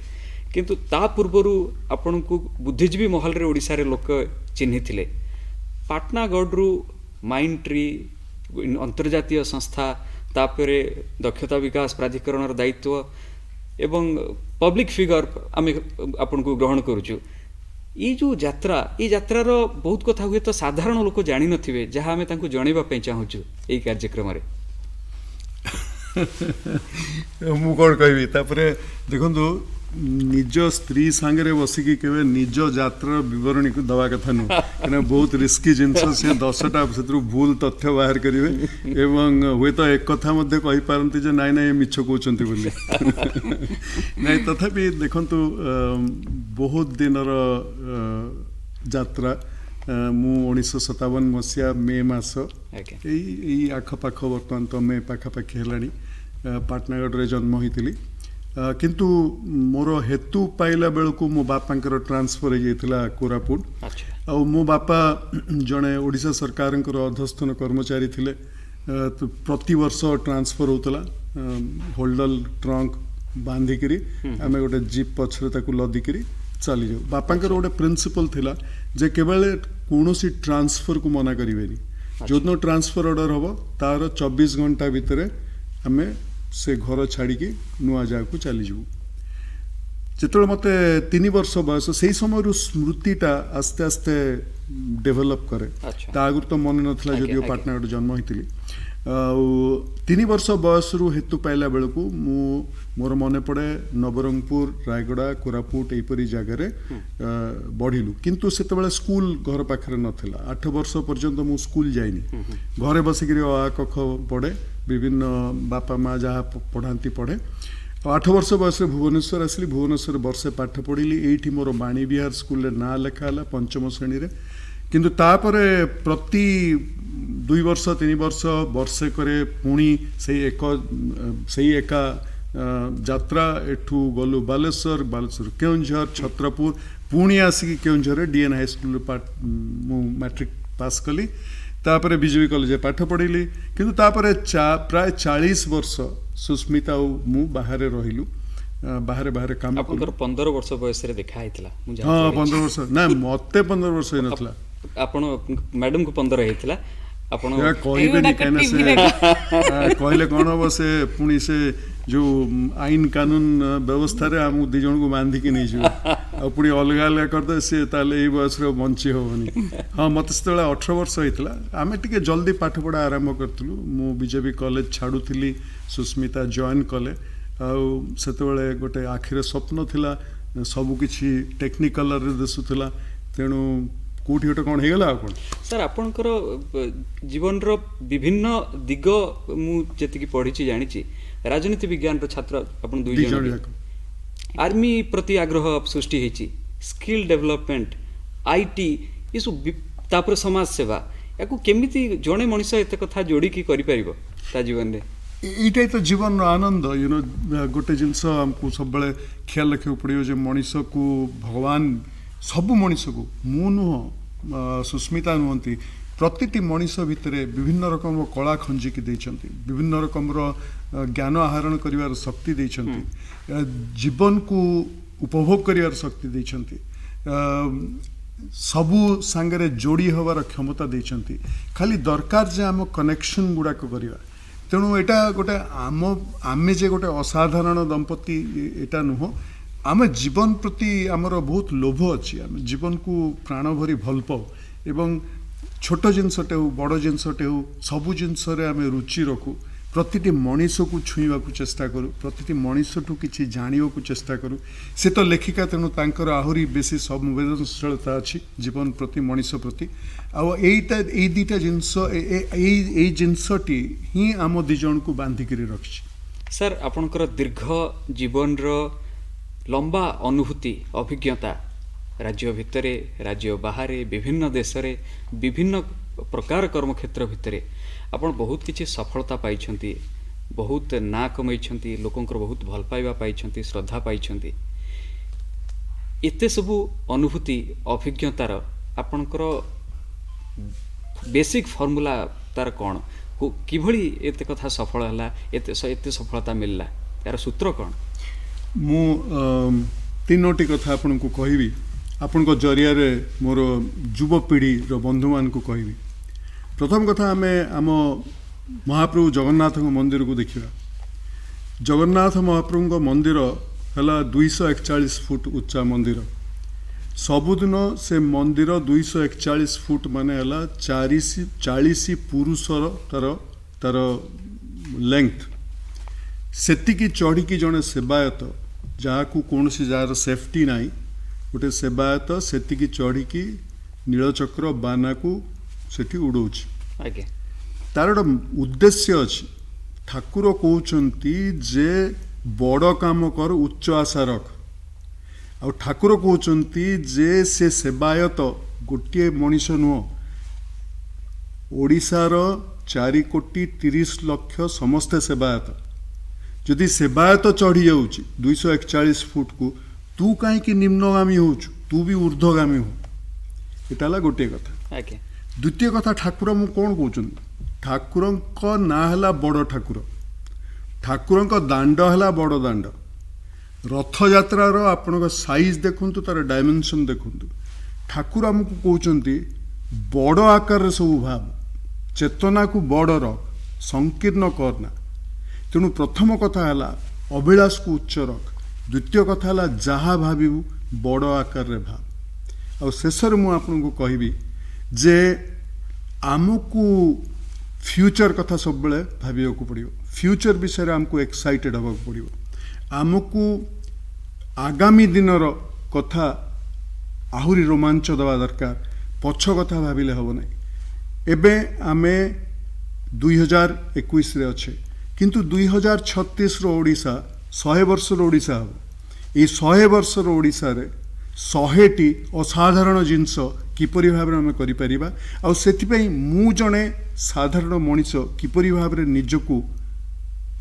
किंतु ता पूर्वरु आपण को बुद्धिजीवी महल रे ओडिसा रे लोक चिन्हि थिले पाटनागढ़ माइंड ट्री अंतर्जातीय संस्था तापरे दक्षता विकास प्राधिकरण दायित्व एवं पब्लिक फिगर आम आपन को ग्रहण करुचु ये जो यात्रा ये यात्रार बहुत कथा हुए तो साधारण लोक जानी नथिबे जहाँ आमे तांको जणैबा पई चाहूचु एई कार्यक्रम रे मु कौन कहबी तापरे देखंतु निज स्त्री सांगे बसिकी केवे निज यात्रा विवरणी को दवा कथा नु कना बहुत रिस्की जिनस से 10टा सेतरु भूल तथ्य बाहर करिवे एवं हुए तो एक कथा मध्ये कहि पारंती जे नाइ नाइ मिछ कहउचंती बोली नाइ तथापि देखंतु बहुत दिनर यात्रा मु 1957 मसिया मे मास एई आखपाख वर्तमान तो मे पाखापाखि हेलाणी पाटनागढ़ रे जन्म होइतिली किंतु मोर हेतु पाइला बेलू मो बापांकर ट्रांसफर हो जाता कोरापुट आ मो बापा जड़े ओडिशा सरकार अधस्थन कर्मचारी थिले तो प्रति वर्ष ट्रांसफर होता होल्डल ट्रंक बांधिकी आम गोटे जीप पछरे लदिकी चली जाऊ बापांकर गोटे प्रिंसिपल थिला जे केवल कौन ट्रांसफर को मना करें जो दिन ट्रांसफर ऑर्डर हम तार 24 घंटा भितर आम से घर छाड़ी नुआ जगह को चली जाऊ ଯେତେବେଳେ ମୋତେ 3 ବର୍ଷ ବୟସ ସେଇ ସମୟରୁ ସ୍ମୃତିଟା ଆସ୍ତେ ଆସ୍ତେ ଡେଭଲପ୍ କରେ ଆଚ୍ଛା। ତା ଆଗରୁ ତ ମନେ ନଥିଲା ଆଜ୍ଞା, ଯଦିଓ ଆଜ୍ଞା। ପାଟନାଗଡ଼ରେ ଜନ୍ମ ହେଇଥିଲି ଆଉ 3 ବର୍ଷ ବୟସରୁ ହେତୁ ପାଇଲା ବେଳକୁ ମୁଁ ମୋର ମନେ ପଡ଼େ ନବରଙ୍ଗପୁର ରାୟଗଡ଼ା କୋରାପୁଟ ଏହିପରି ଜାଗାରେ ବଢ଼ିଲୁ କିନ୍ତୁ ସେତେବେଳେ ସ୍କୁଲ ଘର ପାଖରେ ନଥିଲା 8 ବର୍ଷ ପର୍ଯ୍ୟନ୍ତ ମୁଁ ସ୍କୁଲ ଯାଇନି ଘରେ ବସିକିରି ଅ ଆ କ ଖ ପଢ଼େ ବିଭିନ୍ନ ବାପା ମା ଯାହା ପଢ଼ାନ୍ତି ପଢ଼େ ଆଉ 8 ବର୍ଷ ବୟସରେ ଭୁବନେଶ୍ୱର ଆସିଲି ଭୁବନେଶ୍ୱରରେ ବର୍ଷେ ପାଠ ପଢ଼ିଲି ଏଇଠି ମୋର ବାଣୀ ବିହାର ସ୍କୁଲରେ ନାଁ ଲେଖା ହେଲା 5ମ ଶ୍ରେଣୀରେ କିନ୍ତୁ ତାପରେ ପ୍ରତି 2 ବର୍ଷ 3 ବର୍ଷ ବର୍ଷେକରେ ପୁଣି ସେଇ ଏକା ଯାତ୍ରା ଏଠୁ ଗଲୁ ବାଲେଶ୍ୱର କେଉଁଝର ଛତ୍ରପୁର ପୁଣି ଆସିକି କେଉଁଝରରେ ଡିଏନ୍ ହାଇସ୍କୁଲରେ ମୁଁ ମାଟ୍ରିକ ପାସ୍ କଲି ତାପରେ ବିଜେପି କଲେଜରେ ପାଠ ପଢ଼ିଲି କିନ୍ତୁ ତାପରେ ପ୍ରାୟ 40 ବର୍ଷ ସୁସ୍ମିତା ଆଉ ମୁଁ ବାହାରେ ରହିଲୁ ବାହାରେ କାମ କଲୁ ଆପଣଙ୍କର 15 ବର୍ଷ ବୟସରେ ଦେଖା ହେଇଥିଲା ମୁଁ ହଁ ଜାଣିଛି 15 ବର୍ଷ ନା ମତେ 15 ବର୍ଷ ହେଇନଥିଲା ଆପଣ ମ୍ୟାଡମକୁ 15 ହେଇଥିଲା ଆପଣ ଏହା କହିବେନି ଏଗୁଡାକ କାହିଁକିନା TV ରେ ସେ କହିଲେ କ'ଣ ହବ ସେ ପୁଣି ସେ ଯୋଉ ଆଇନ କାନୁନ ବ୍ୟବସ୍ଥାରେ ଆମକୁ ଦି ଜଣଙ୍କୁ ବାନ୍ଧିକି ନେଇଯିବ ଆଉ ପୁଣି ଅଲଗା ଅଲଗା କରିଦେବେ ସିଏ ତାହେଲେ ଏଇ ବୟସରେ ବଞ୍ଚି ହବନି ହଁ ମୋତେ ସେତେବେଳେ 18 ବର୍ଷ ହେଇଥିଲା ଆମେ ଟିକେ ଜଲ୍ଦି ପାଠପଢ଼ା ଆରମ୍ଭ କରିଥିଲୁ ମୁଁ ବିଜେପି କଲେଜ ଛାଡ଼ୁଥିଲି ସୁସ୍ମିତା ଜଏନ୍ କଲେ ଆଉ ସେତେବେଳେ ଗୋଟେ ଆଖିରେ ସ୍ୱପ୍ନ ଥିଲା ସବୁକିଛି ଟେକ୍ନିକାଲରେ ଦିଶୁଥିଲା ତେଣୁ କୋଉଠି ଗୋଟେ କ'ଣ ହେଇଗଲା ଆଉ କ'ଣ ସାର୍ ଆପଣଙ୍କର ଜୀବନର ବିଭିନ୍ନ ଦିଗ ମୁଁ ଯେତିକି ପଢ଼ିଛି ଜାଣିଛି ରାଜନୀତି ବିଜ୍ଞାନର ଛାତ୍ର ଆପଣ ଦୁଇ ଦି ଜଣ ଜଣ ବି। ଯାକ ଆର୍ମି ପ୍ରତି ଆଗ୍ରହ ସୃଷ୍ଟି ହେଇଛି ସ୍କିଲ୍ ଡେଭଲପମେଣ୍ଟ ଆଇଟି ଏସବୁ ତାପରେ ସମାଜ ସେବା ୟାକୁ କେମିତି ଜଣେ ମଣିଷ ଏତେ କଥା ଯୋଡ଼ିକି କରିପାରିବ ତା ଜୀବନରେ ଏଇଟା ତ ଜୀବନର ଆନନ୍ଦ ଗୋଟେ ଜିନିଷ ଆମକୁ ସବୁବେଳେ ଖିଆଲ ରଖିବାକୁ ପଡ଼ିବ ଯେ ମଣିଷକୁ ଭଗବାନ ସବୁ ମଣିଷକୁ ମୁଁ ନୁହଁ ସୁସ୍ମିତା ନୁହନ୍ତି ପ୍ରତିଟି ମଣିଷ ଭିତରେ ବିଭିନ୍ନ ରକମର କଳା ଖଞ୍ଜିକି ଦେଇଛନ୍ତି ବିଭିନ୍ନ ରକମର ଜ୍ଞାନ ଆହରଣ କରିବାର ଶକ୍ତି ଦେଇଛନ୍ତି ଜୀବନକୁ ଉପଭୋଗ କରିବାର ଶକ୍ତି ଦେଇଛନ୍ତି ସବୁ ସାଙ୍ଗରେ ଯୋଡ଼ି ହେବାର କ୍ଷମତା ଦେଇଛନ୍ତି ଖାଲି ଦରକାର ଯେ ଆମ କନେକ୍ସନ୍ ଗୁଡ଼ାକ କରିବା ତେଣୁ ଏଇଟା ଗୋଟେ ଆମେ ଯେ ଗୋଟେ ଅସାଧାରଣ ଦମ୍ପତି ଏଇଟା ନୁହଁ ଆମେ ଜୀବନ ପ୍ରତି ଆମର ବହୁତ ଲୋଭ ଅଛି ଆମେ ଜୀବନକୁ ପ୍ରାଣ ଭରି ଭଲ ପାଉ ଏବଂ ଛୋଟ ଜିନିଷଟେ ହେଉ ବଡ଼ ଜିନିଷଟେ ହେଉ ସବୁ ଜିନିଷରେ ଆମେ ରୁଚି ରଖୁ ପ୍ରତିଟି ମଣିଷକୁ ଛୁଇଁବାକୁ ଚେଷ୍ଟା କରୁ ପ୍ରତିଟି ମଣିଷଠୁ କିଛି ଜାଣିବାକୁ ଚେଷ୍ଟା କରୁ ସେ ତ ଲେଖିକା ତେଣୁ ତାଙ୍କର ଆହୁରି ବେଶୀ ସମ୍ବେଦନଶୀଳତା ଅଛି ଜୀବନ ପ୍ରତି ମଣିଷ ପ୍ରତି ଆଉ ଏଇ ଦୁଇଟା ଜିନିଷ ଏଇ ଜିନିଷଟି ହିଁ ଆମ ଦି ଜଣକୁ ବାନ୍ଧିକିରି ରଖିଛି ସାର୍ ଆପଣଙ୍କର ଦୀର୍ଘ ଜୀବନର ଲମ୍ବା ଅନୁଭୂତି ଅଭିଜ୍ଞତା ରାଜ୍ୟ ଭିତରେ ରାଜ୍ୟ ବାହାରେ ବିଭିନ୍ନ ଦେଶରେ ବିଭିନ୍ନ ପ୍ରକାର କର୍ମକ୍ଷେତ୍ର ଭିତରେ ଆପଣ ବହୁତ କିଛି ସଫଳତା ପାଇଛନ୍ତି ବହୁତ ନାଁ କମେଇଛନ୍ତି ଲୋକଙ୍କର ବହୁତ ଭଲ ପାଇବା ପାଇଛନ୍ତି ଶ୍ରଦ୍ଧା ପାଇଛନ୍ତି ଏତେ ସବୁ ଅନୁଭୂତି ଅଭିଜ୍ଞତାର ଆପଣଙ୍କର ବେସିକ୍ ଫର୍ମୁଲା ତାର କ'ଣ କିଭଳି ଏତେ କଥା ସଫଳ ହେଲା ଏତେ ସଫଳତା ମିଳିଲା ଏହାର ସୂତ୍ର କ'ଣ ମୁଁ 3ଟି କଥା ଆପଣଙ୍କୁ କହିବି ଆପଣଙ୍କ ଜରିଆରେ ମୋର ଯୁବପିଢ଼ିର ବନ୍ଧୁମାନଙ୍କୁ କହିବି ପ୍ରଥମ କଥା ଆମେ ଆମ ମହାପ୍ରଭୁ ଜଗନ୍ନାଥଙ୍କ ମନ୍ଦିରକୁ ଦେଖିବା ଜଗନ୍ନାଥ ମହାପ୍ରଭୁଙ୍କ ମନ୍ଦିର ହେଲା 241 ଫୁଟ ଉଚ୍ଚା ମନ୍ଦିର ସବୁଦିନ ସେ ମନ୍ଦିର 241 ଫୁଟ ମାନେ ହେଲା 40 ପୁରୁଷର ତାର ଲେନ୍ଥ ସେତିକି ଚଢ଼ିକି ଜଣେ ସେବାୟତ ଯାହାକୁ କୌଣସି ଯାହାର ସେଫ୍ଟି ନାହିଁ ଗୋଟେ ସେବାୟତ ସେତିକି ଚଢ଼ିକି ନୀଳଚକ୍ର ବାନାକୁ ସେଠି ଉଡ଼ଉଛି ଆଜ୍ଞା ତାର ଗୋଟେ ଉଦ୍ଦେଶ୍ୟ ଅଛି ଠାକୁର କହୁଛନ୍ତି ଯେ ବଡ଼ କାମ କର ଉଚ୍ଚ ଆଶା ରଖ ଆଉ ଠାକୁର କହୁଛନ୍ତି ଯେ ସେ ସେବାୟତ ଗୋଟିଏ ମଣିଷ ନୁହଁ ଓଡ଼ିଶାର 4,30,00,000 ସମସ୍ତେ ସେବାୟତ ଯଦି ସେବାୟତ ଚଢ଼ି ଯାଉଛି 241 ଫୁଟକୁ ତୁ କାହିଁକି ନିମ୍ନଗାମୀ ହେଉଛୁ ତୁ ବି ଊର୍ଦ୍ଧ୍ୱଗାମୀ ହଉ ଏଇଟା ହେଲା ଗୋଟିଏ କଥା ଆଜ୍ଞା ଦ୍ୱିତୀୟ କଥା ଠାକୁର ମୁଁ କ'ଣ କହୁଛନ୍ତି ଠାକୁରଙ୍କ ନାଁ ହେଲା ବଡ଼ ଠାକୁର ଠାକୁରଙ୍କ ଦାଣ୍ଡ ହେଲା ବଡ଼ ଦାଣ୍ଡ ରଥଯାତ୍ରାର ଆପଣଙ୍କ ସାଇଜ୍ ଦେଖନ୍ତୁ ତାର ଡାଇମେନସନ୍ ଦେଖନ୍ତୁ ଠାକୁର ଆମକୁ କହୁଛନ୍ତି ବଡ଼ ଆକାରରେ ସବୁ ଭାବ ଚେତନାକୁ ବଡ଼ ରଖ ସଂକୀର୍ଣ୍ଣ କରନା ତେଣୁ ପ୍ରଥମ କଥା ହେଲା ଅଭିଳାଷକୁ ଉଚ୍ଚ ରଖ द्वितीय कथा है जहाँ भाविबू बड़ आकार रे भाव आ शेषर मु आपको कहबी जे आमको फ्यूचर कथा सब बेले भाविया को पड़ो फ्यूचर विषय आमको एक्साइटेड हवा पड़ो आमको आगामी दिनर कथा आहुरी रोमांच दवा दरकार पछ कथा भाविले हम ना एबे आमे 2021 रे अच्छे किंतु 2036 रो ओडिशा 100 वर्ष रो ओडिशा हम ये 100 वर्ष रो ओडिशा रे 100टी असाधारण जिनस किपरि भाव आम करिपरिबा आ सेथिपई मु जणे साधारण मनीष किपरि भाव निजको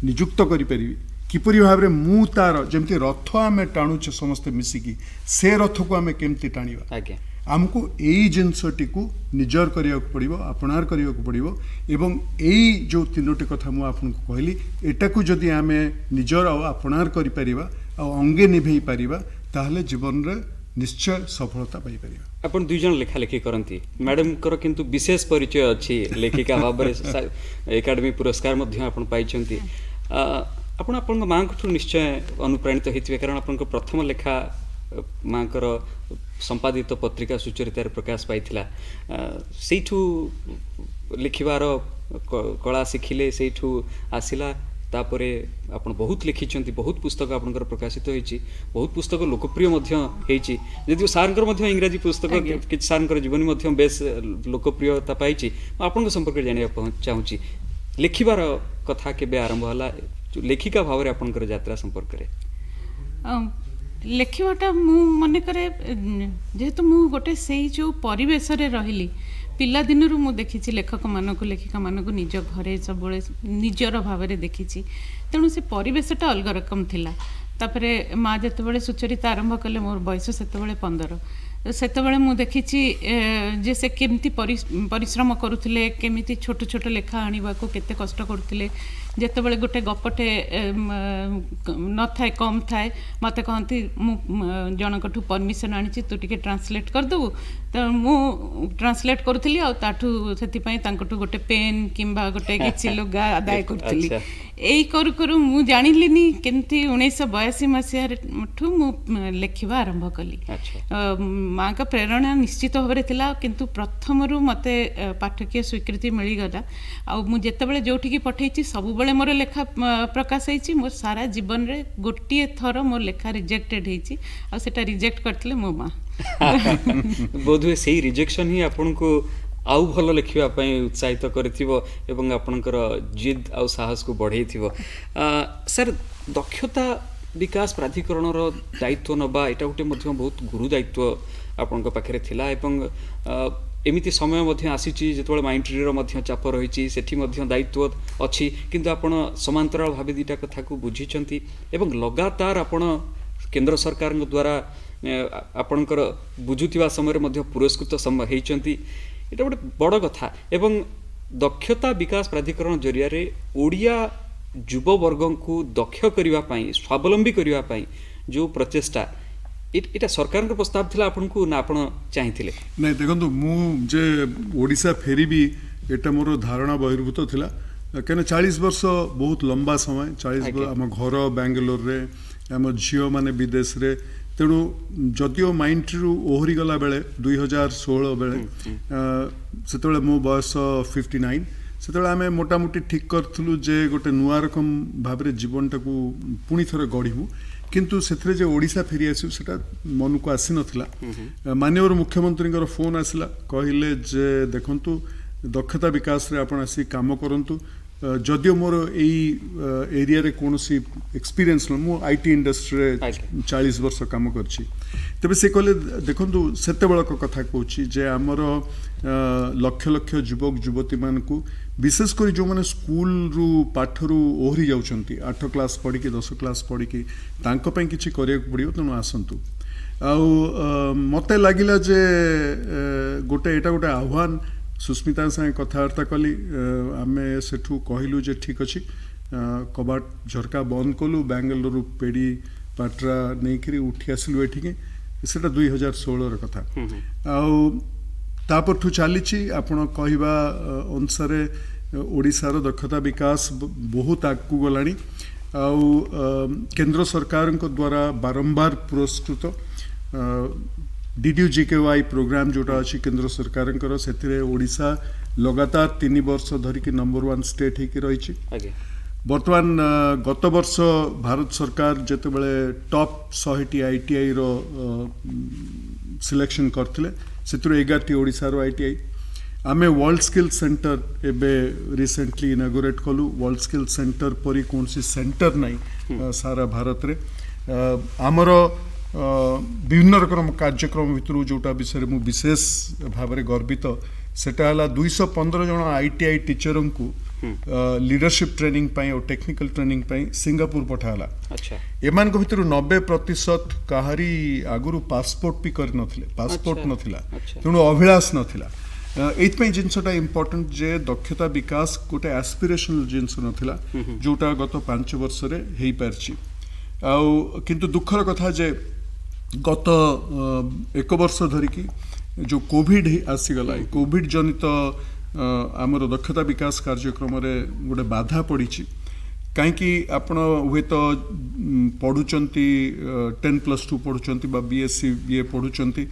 नियुक्त करिपरिबी किपरि भाव मु तार जमती रथ आम टाणुचे समस्ते मिसिकी से रथ को आम केमती टाणिबा आज्ञा आमको यही जिनसटी को निजर करिया पड़िबो अपनार करिया पड़िबो एवं यही जो तीनोटी कथा मु आपनको कहली एटा को जदि आमे निजर आ अपनार करि परिबा आ अंगे निभेई परिबा ताहले जीवन रे निश्चय सफलता पाई परिबा आपण दुई जन लेखा लेखी करती मैडम कर किंतु विशेष परिचय अच्छी लेखिका भाव एकाडेमी पुरस्कार मध्य आपण पाइछंती आपण आपण माँ को निश्चय अनुप्राणित होइथिबे कारण आपण प्रथम लेखा माँ संपादित पत्रिका सुचरितार प्रकाश पाइथिला सेठू लिखिबार कला शिखिले सेठू आसिला तापरे आपण बहुत लिखिछंती बहुत पुस्तक आपनकर प्रकाशित होईची बहुत पुस्तक लोकप्रिय मध्य हेची यदि सारंकर मध्य इंग्रजी पुस्तक कि सारंकर जीवनी मध्य बेस लोकप्रियता पाइची आपन संपर्क जानिया चाहूची लिखिबार कथा केबे आरंभ होला लेखिका भाव रे आपनकर यात्रा संपर्क रे लेखिबाटा मु मने करे जेहेतु मु गोटे सेई जो परिवेश रे रहिली पिला दिनरू मु देखिछि लेखक मानक लेखिका मानक निज घरे सब निजर भाव रे देखिछि तेणु से परिवेशटा अलग रकम थिला तापरे माँ जेतेबेले सुचरिता आरंभ कले मोर बयस सेतेबेले 15 सेतेबेले मु देखिछि जे से केमती परिश्रम करुथिले केमिति छोट छोट लेखा आनिबा को केते कष्ट करुथिले जेतेबेले गोटे गपटे न थाए कम थाए मते कहती मु जनकठू परमिशन आनिछि तू टिके ट्रांसलेट कर दबु तो मु ट्रांसलेट करुथिली आ ताठू सेति पई तांकठू गोटे पेन किंबा गोटे किछि लुगा आदाय करथिली एई करू करू मु जानिलिनी केमती 1982 मसिया ठू मु लेखिबा आरंभ कली माँ का प्रेरणा निश्चित भाव थिला किंतु प्रथम रु मते पाठकीय स्वीकृति मिली गला आ मु जेतेबेले जोठी पठेछि सब बेले मोर लेखा प्रकाश होइछि मोर सारा जीवन रे गोटिए थर मोर लेखा रिजेक्टेड होइछि आ सेटा रिजेक्ट करथिले मो माँ बोधवे सेही रिजेक्शन ही आपनको आउ भल लिखा उत्साहित करिथिबो एवं आपनकर जिद आउ साहस को बढ़ेइथिबो सर दक्षता विकास प्राधिकरण दायित्व नबा एटा गोटे मध्य बहुत गुरु दायित्व आपनक पाखरे थिला एवं एमिति समय मध्य आसीची जेतबेले माइंट्रीर मध्य चाप रहिची सेठी मध्य दायित्व अछि किंतु आपण समांतराल भाबे दिटा कथा को बुझिचंती एवं लगातार आपण केंद्र सरकार द्वारा आपणकर बुझुथिबा समय मध्य पुरस्कृत हेइचंती एटा गोटे बड़ कथा एवं दक्षता विकास प्राधिकरण जरिया रे ओडिया युववर्ग को दक्ष करबा पई स्वावलंबी करबा पई जो प्रचेष्टा एटा सरकार प्रस्ताव थिला आपनको ना आपण चाहिथिले नहीं देखंतु मु जे ओडिशा फेरीबी एटा मोर धारणा बहिर्भूत थिला कहना 40 वर्ष बहुत लंबा समय 40 आम घर बेंगलोर रे आम झियो माने विदेश रे तेणु जदिओ माइंट्री ओहरी गला बेले 2016 बेले सेतेबेले मो बयस 59 सेतेबेले आमे मोटामोटी ठीक करथलु जे गोटे नुआ रकम भाबरे जीवनटा को पुणी थरे गढ़िबु किंतु सेथरे जे ओडिशा फेरी आसु सेटा मन को आसी नथिला माननीय मुख्यमंत्री फोन आसला कहले जे देखंतु दक्षता विकास रे आपण आसी काम करंतु जदिओ मोर यही एरिया रे कोनोसी एक्सपीरियंस न मु आईटी इंडस्ट्री रे 40 वर्ष काम करछि तबे से कहले देखंतु सेते बेलक कथा कहूछि जे हमर लक्ष लक्ष युवक युवती मान को विशेष कर जो माने स्कूल रु पाठ रु ओहरी जाउछंती 8 क्लास पढ़ी कि 10 क्लास पढ़ी कि तांको पई किछि करिया पड़ियो तनो आसंतु आ मते लागिला जे गोटे एटा गोटे आह्वान सुस्मिता संगे कथबार्ता कली आमे सेठू कहलु जे ठीक अछि कबाट झरका बंद कलु बेंगलुरु पेड़ी पाट्रा नहीं उठी आसलु एठिके सेटा 2016 र कथा आउ तापरठू चली आपण कहवा अनुसार ओडिशार दक्षता विकास बहुत आगू गलानी आउ केंद्र सरकार द्वारा बारंबार पुरस्कृत DDU-GKY प्रोग्राम जोटा अच्छी केंद्र सरकार से ओडिशा लगातार 3 वर्ष धरिकी नंबर 1 स्टेट होकर रही। आगे बर्तमान गत वर्ष भारत सरकार जिते बड़े टॉप 100 ITI रो सिलेक्शन करथिले से 11 ओडिशा रो ITI आमे वर्ल्ड स्किल सेंटर एबे रिसेंटली इनागोरेट कलु। वर्ल्ड स्किल सेंटर परी कौन सी सेंटर नहीं सारा भारत रे आमर विभिन्न रकम कार्यक्रम भितर जोटा विषय मु विशेष भाव में गर्वित सेटा हला 215 जन ITI टीचर को लीडरशिप ट्रेनिंग पाई और टेक्निकल ट्रेनिंग पाई सिंगापुर पठाला। अच्छा एमान को भितर 90% कहारी आगुरु पासपोर्ट भी कर नथिले, पासपोर्ट अच्छा, नथिला अच्छा। तेणु अभिलाष नथिला। एइथपई जिनसटा इम्पोर्टेंट जे दक्षता विकास गोटे एस्पिरेशनल जिनस नथिला जोटा गत 5 वर्ष रे हेई पारछि। आउ किंतु दुखर कथा जे गत 1 वर्ष धरिकी जो कोविड आसीगला कोविड जनित आमर दक्षता विकास कार्यक्रम रे गोटे बाधा पड़ी कहीं आपण हुए तो पढ़ुचंती 10+2 पढ़ुचंती बा BSc BA पढ़ुचंती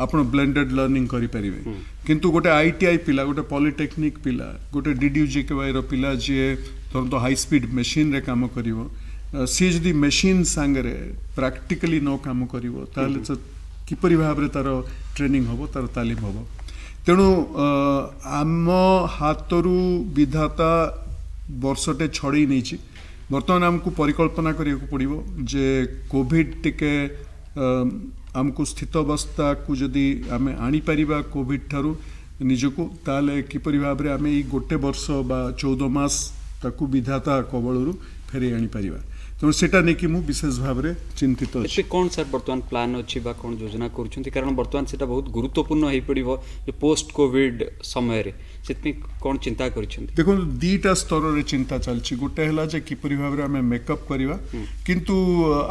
आपण ब्लेंडेड लर्निंग करि परिबे किंतु गोटे ITI पिला गोटे पॉलिटेक्निक पिला गोटे DDU-GKY रो पिला जे तो हाई स्पीड मशीन रे काम करिवो सी जदि मशीन सांगरे प्रैक्टिकली न काम करिवो ताले किपरि भाव रे तार ट्रेनिंग होबो तार तालीम होबो। तेणु आम हाथरू विधाता वर्षटे छड़े नहीं बर्तमान आमको परिकल्पना करिया पड़िबो जे कोविड टिके आमको स्थित अवस्था को जदि आमे आनी परिबा कोविड ठारू निजको ताले किपरि भाव रे आमे ई गोटे वर्ष बा 14 मास ताकू विधाता कबलरू फेरे आनी परिबा। तेणु सेटा नहीं कि मु विशेष भाव में चिंतित अच्छे कौन सर बर्तमान प्लान अच्छी बा कौन योजना करुछंती कारण बर्तमान सेटा बहुत गुरुत्वपूर्ण होई पड़िबो जे पोस्ट कोविड समय रे सेतमी कौन चिंता करिछंती। देखो दीटा स्तर रे चिंता चलछि गोटे हला जे किपरि भाव रे हमें मेकअप करिवा किंतु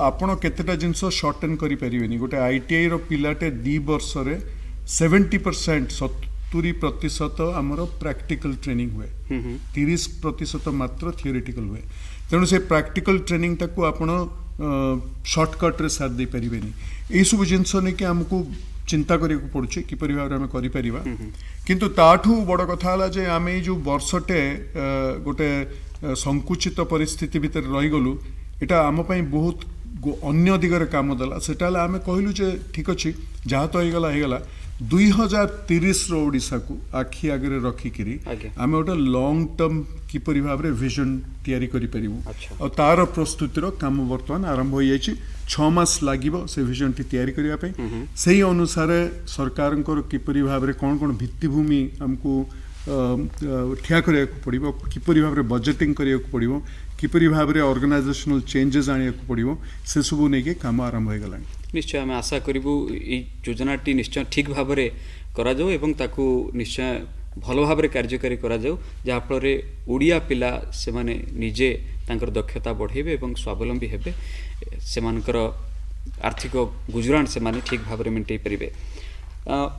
आपण केतेटा जिंस शॉर्टन करि परिबेनी गोटे ITI रो पिलाटे 2 वर्ष रे 70% 70% हमरो प्रैक्टिकल ट्रेनिंग हुए 30% मात्र थियोरेटिकल हुए। तेणु से प्रैक्टिकल ट्रेनिंग टाको आपण शॉर्टकट रे साथ दे परिबेनी ए सब जिंस ने कि हमको चिंता करिया पड़ुछि किपरि भाव हमें करि परिबा किंतु ताठू बड़ कथा हला जे आमे जो वर्षटे गोटे संकुचित परिस्थिति भीतर रही गलु एटा आम पई बहुत अन्य दिगरे काम दला सेटा हला आमे कहलु जे ठीक अछि जहा तो हे गला 2030 रो ओडिसा को आखि आगे रखिकी आम गोटे लॉन्ग टर्म किपरि भाव में विजन तैयारी करि परिबु और तार प्रस्तुतिर काम बर्तमान आरंभ हो जाइछि 6 मास लागिबो से विजन टी तैयारी करिया पई सेही अनुसार सरकार किपरि भाव में कौन कौन भित्तिभूमि हमको ठिया करिया पड़िबो किपरि भाव में बजेटिंग करिया पड़िबो किपरि भाव में ऑर्गेनाइजेशनल चेंजेस आनिया पड़िबो से सब नहीं के काम आरंभ हो गलानी। निश्चय आम आशा करूँ योजनाटी निश्चय ठीक भाव में करा जाऊ एवं ताकू निश्चय भल भाव में कार्यकारी करा जाऊ जहाँफल ओडिया पिला से माने निजे तांकर दक्षता बढ़ेबे एवं स्वावलंबी हेबे सेमानकर आर्थिक गुजराण से माने ठीक भाव में मेंटेई परिबे।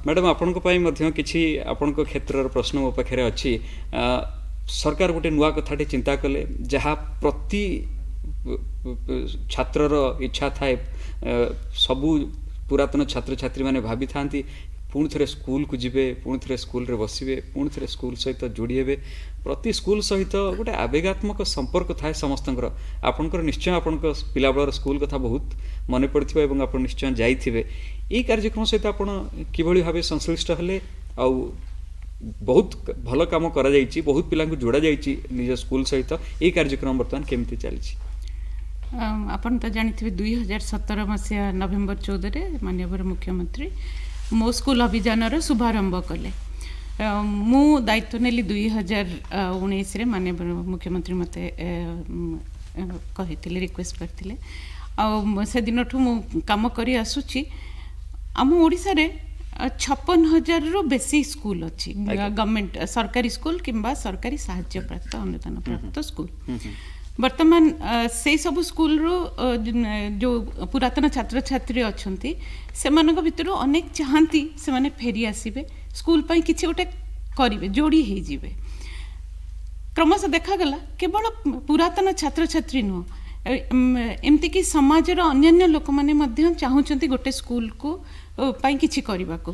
मैडम आपण को पाई मध्य किछि आपण को क्षेत्र प्रश्न मो पाखरे अछि सरकार गोटे नुआ कथाटी चिंता कले जहाँ प्रति छात्रर इच्छा थाए सबू पुरातन छात्र छात्री माने भाभी थांती पुणी थे स्कूल को जिबे पुणी थे स्कूल रे बसिबे पुणी थे स्कूल सहित जोड़ी हेबे प्रति स्कूल सहित गोटे आवेगात्मक संपर्क थाए समस्तंकर आपणकर निश्चय आपणकर पिला बेलर स्कूल कथा बहुत मन पड़थिबा एवं आपण निश्चय जाइथिबे एई कार्यक्रम सहित आपण किभଳି भाबे संश्लिष्ट हले आउ बहुत भल काम करा जाइछि बहुत पिला को जोड़ा जाइछि निज स्कूल सहित एई कार्यक्रम वर्तमान केमति चलिछि। आपण तो जानिथिबे 2017 मसिया नवेम्बर 14 रे माननीय मुख्यमंत्री मो स्कूल अभियान शुभारंभ कले मु दायित्व नेली 2019 रे माननीय मुख्यमंत्री मते कहिथिले रिक्वेस्ट करथिले आ से दिन मु काम करी आसुची आम ओडिसा रे 56,000 रो बेसी स्कूल अच्छी गवर्नमेंट सरकारी स्कूल किंबा सरकारी साहाय्य प्राप्त अनुदान प्राप्त स्कूल वर्तमान से सब स्कूल रो जो पुरातन छात्र छात्री अच्छी से भितर अनेक चाहती से माने फेरी आसबे स्कूल पाई किछि गोटे करिवे जोड़ी हे जिवे କ୍ରମଶଃ ଦେଖାଗଲା କେବଳ ପୁରାତନ ଛାତ୍ରଛାତ୍ରୀ ନୁହଁ, ଏମିତିକି ସମାଜର ଅନ୍ୟାନ୍ୟ ଲୋକମାନେ ମଧ୍ୟ ଚାହୁଁଛନ୍ତି ଗୋଟେ ସ୍କୁଲକୁ ପାଇଁ କିଛି କରିବାକୁ।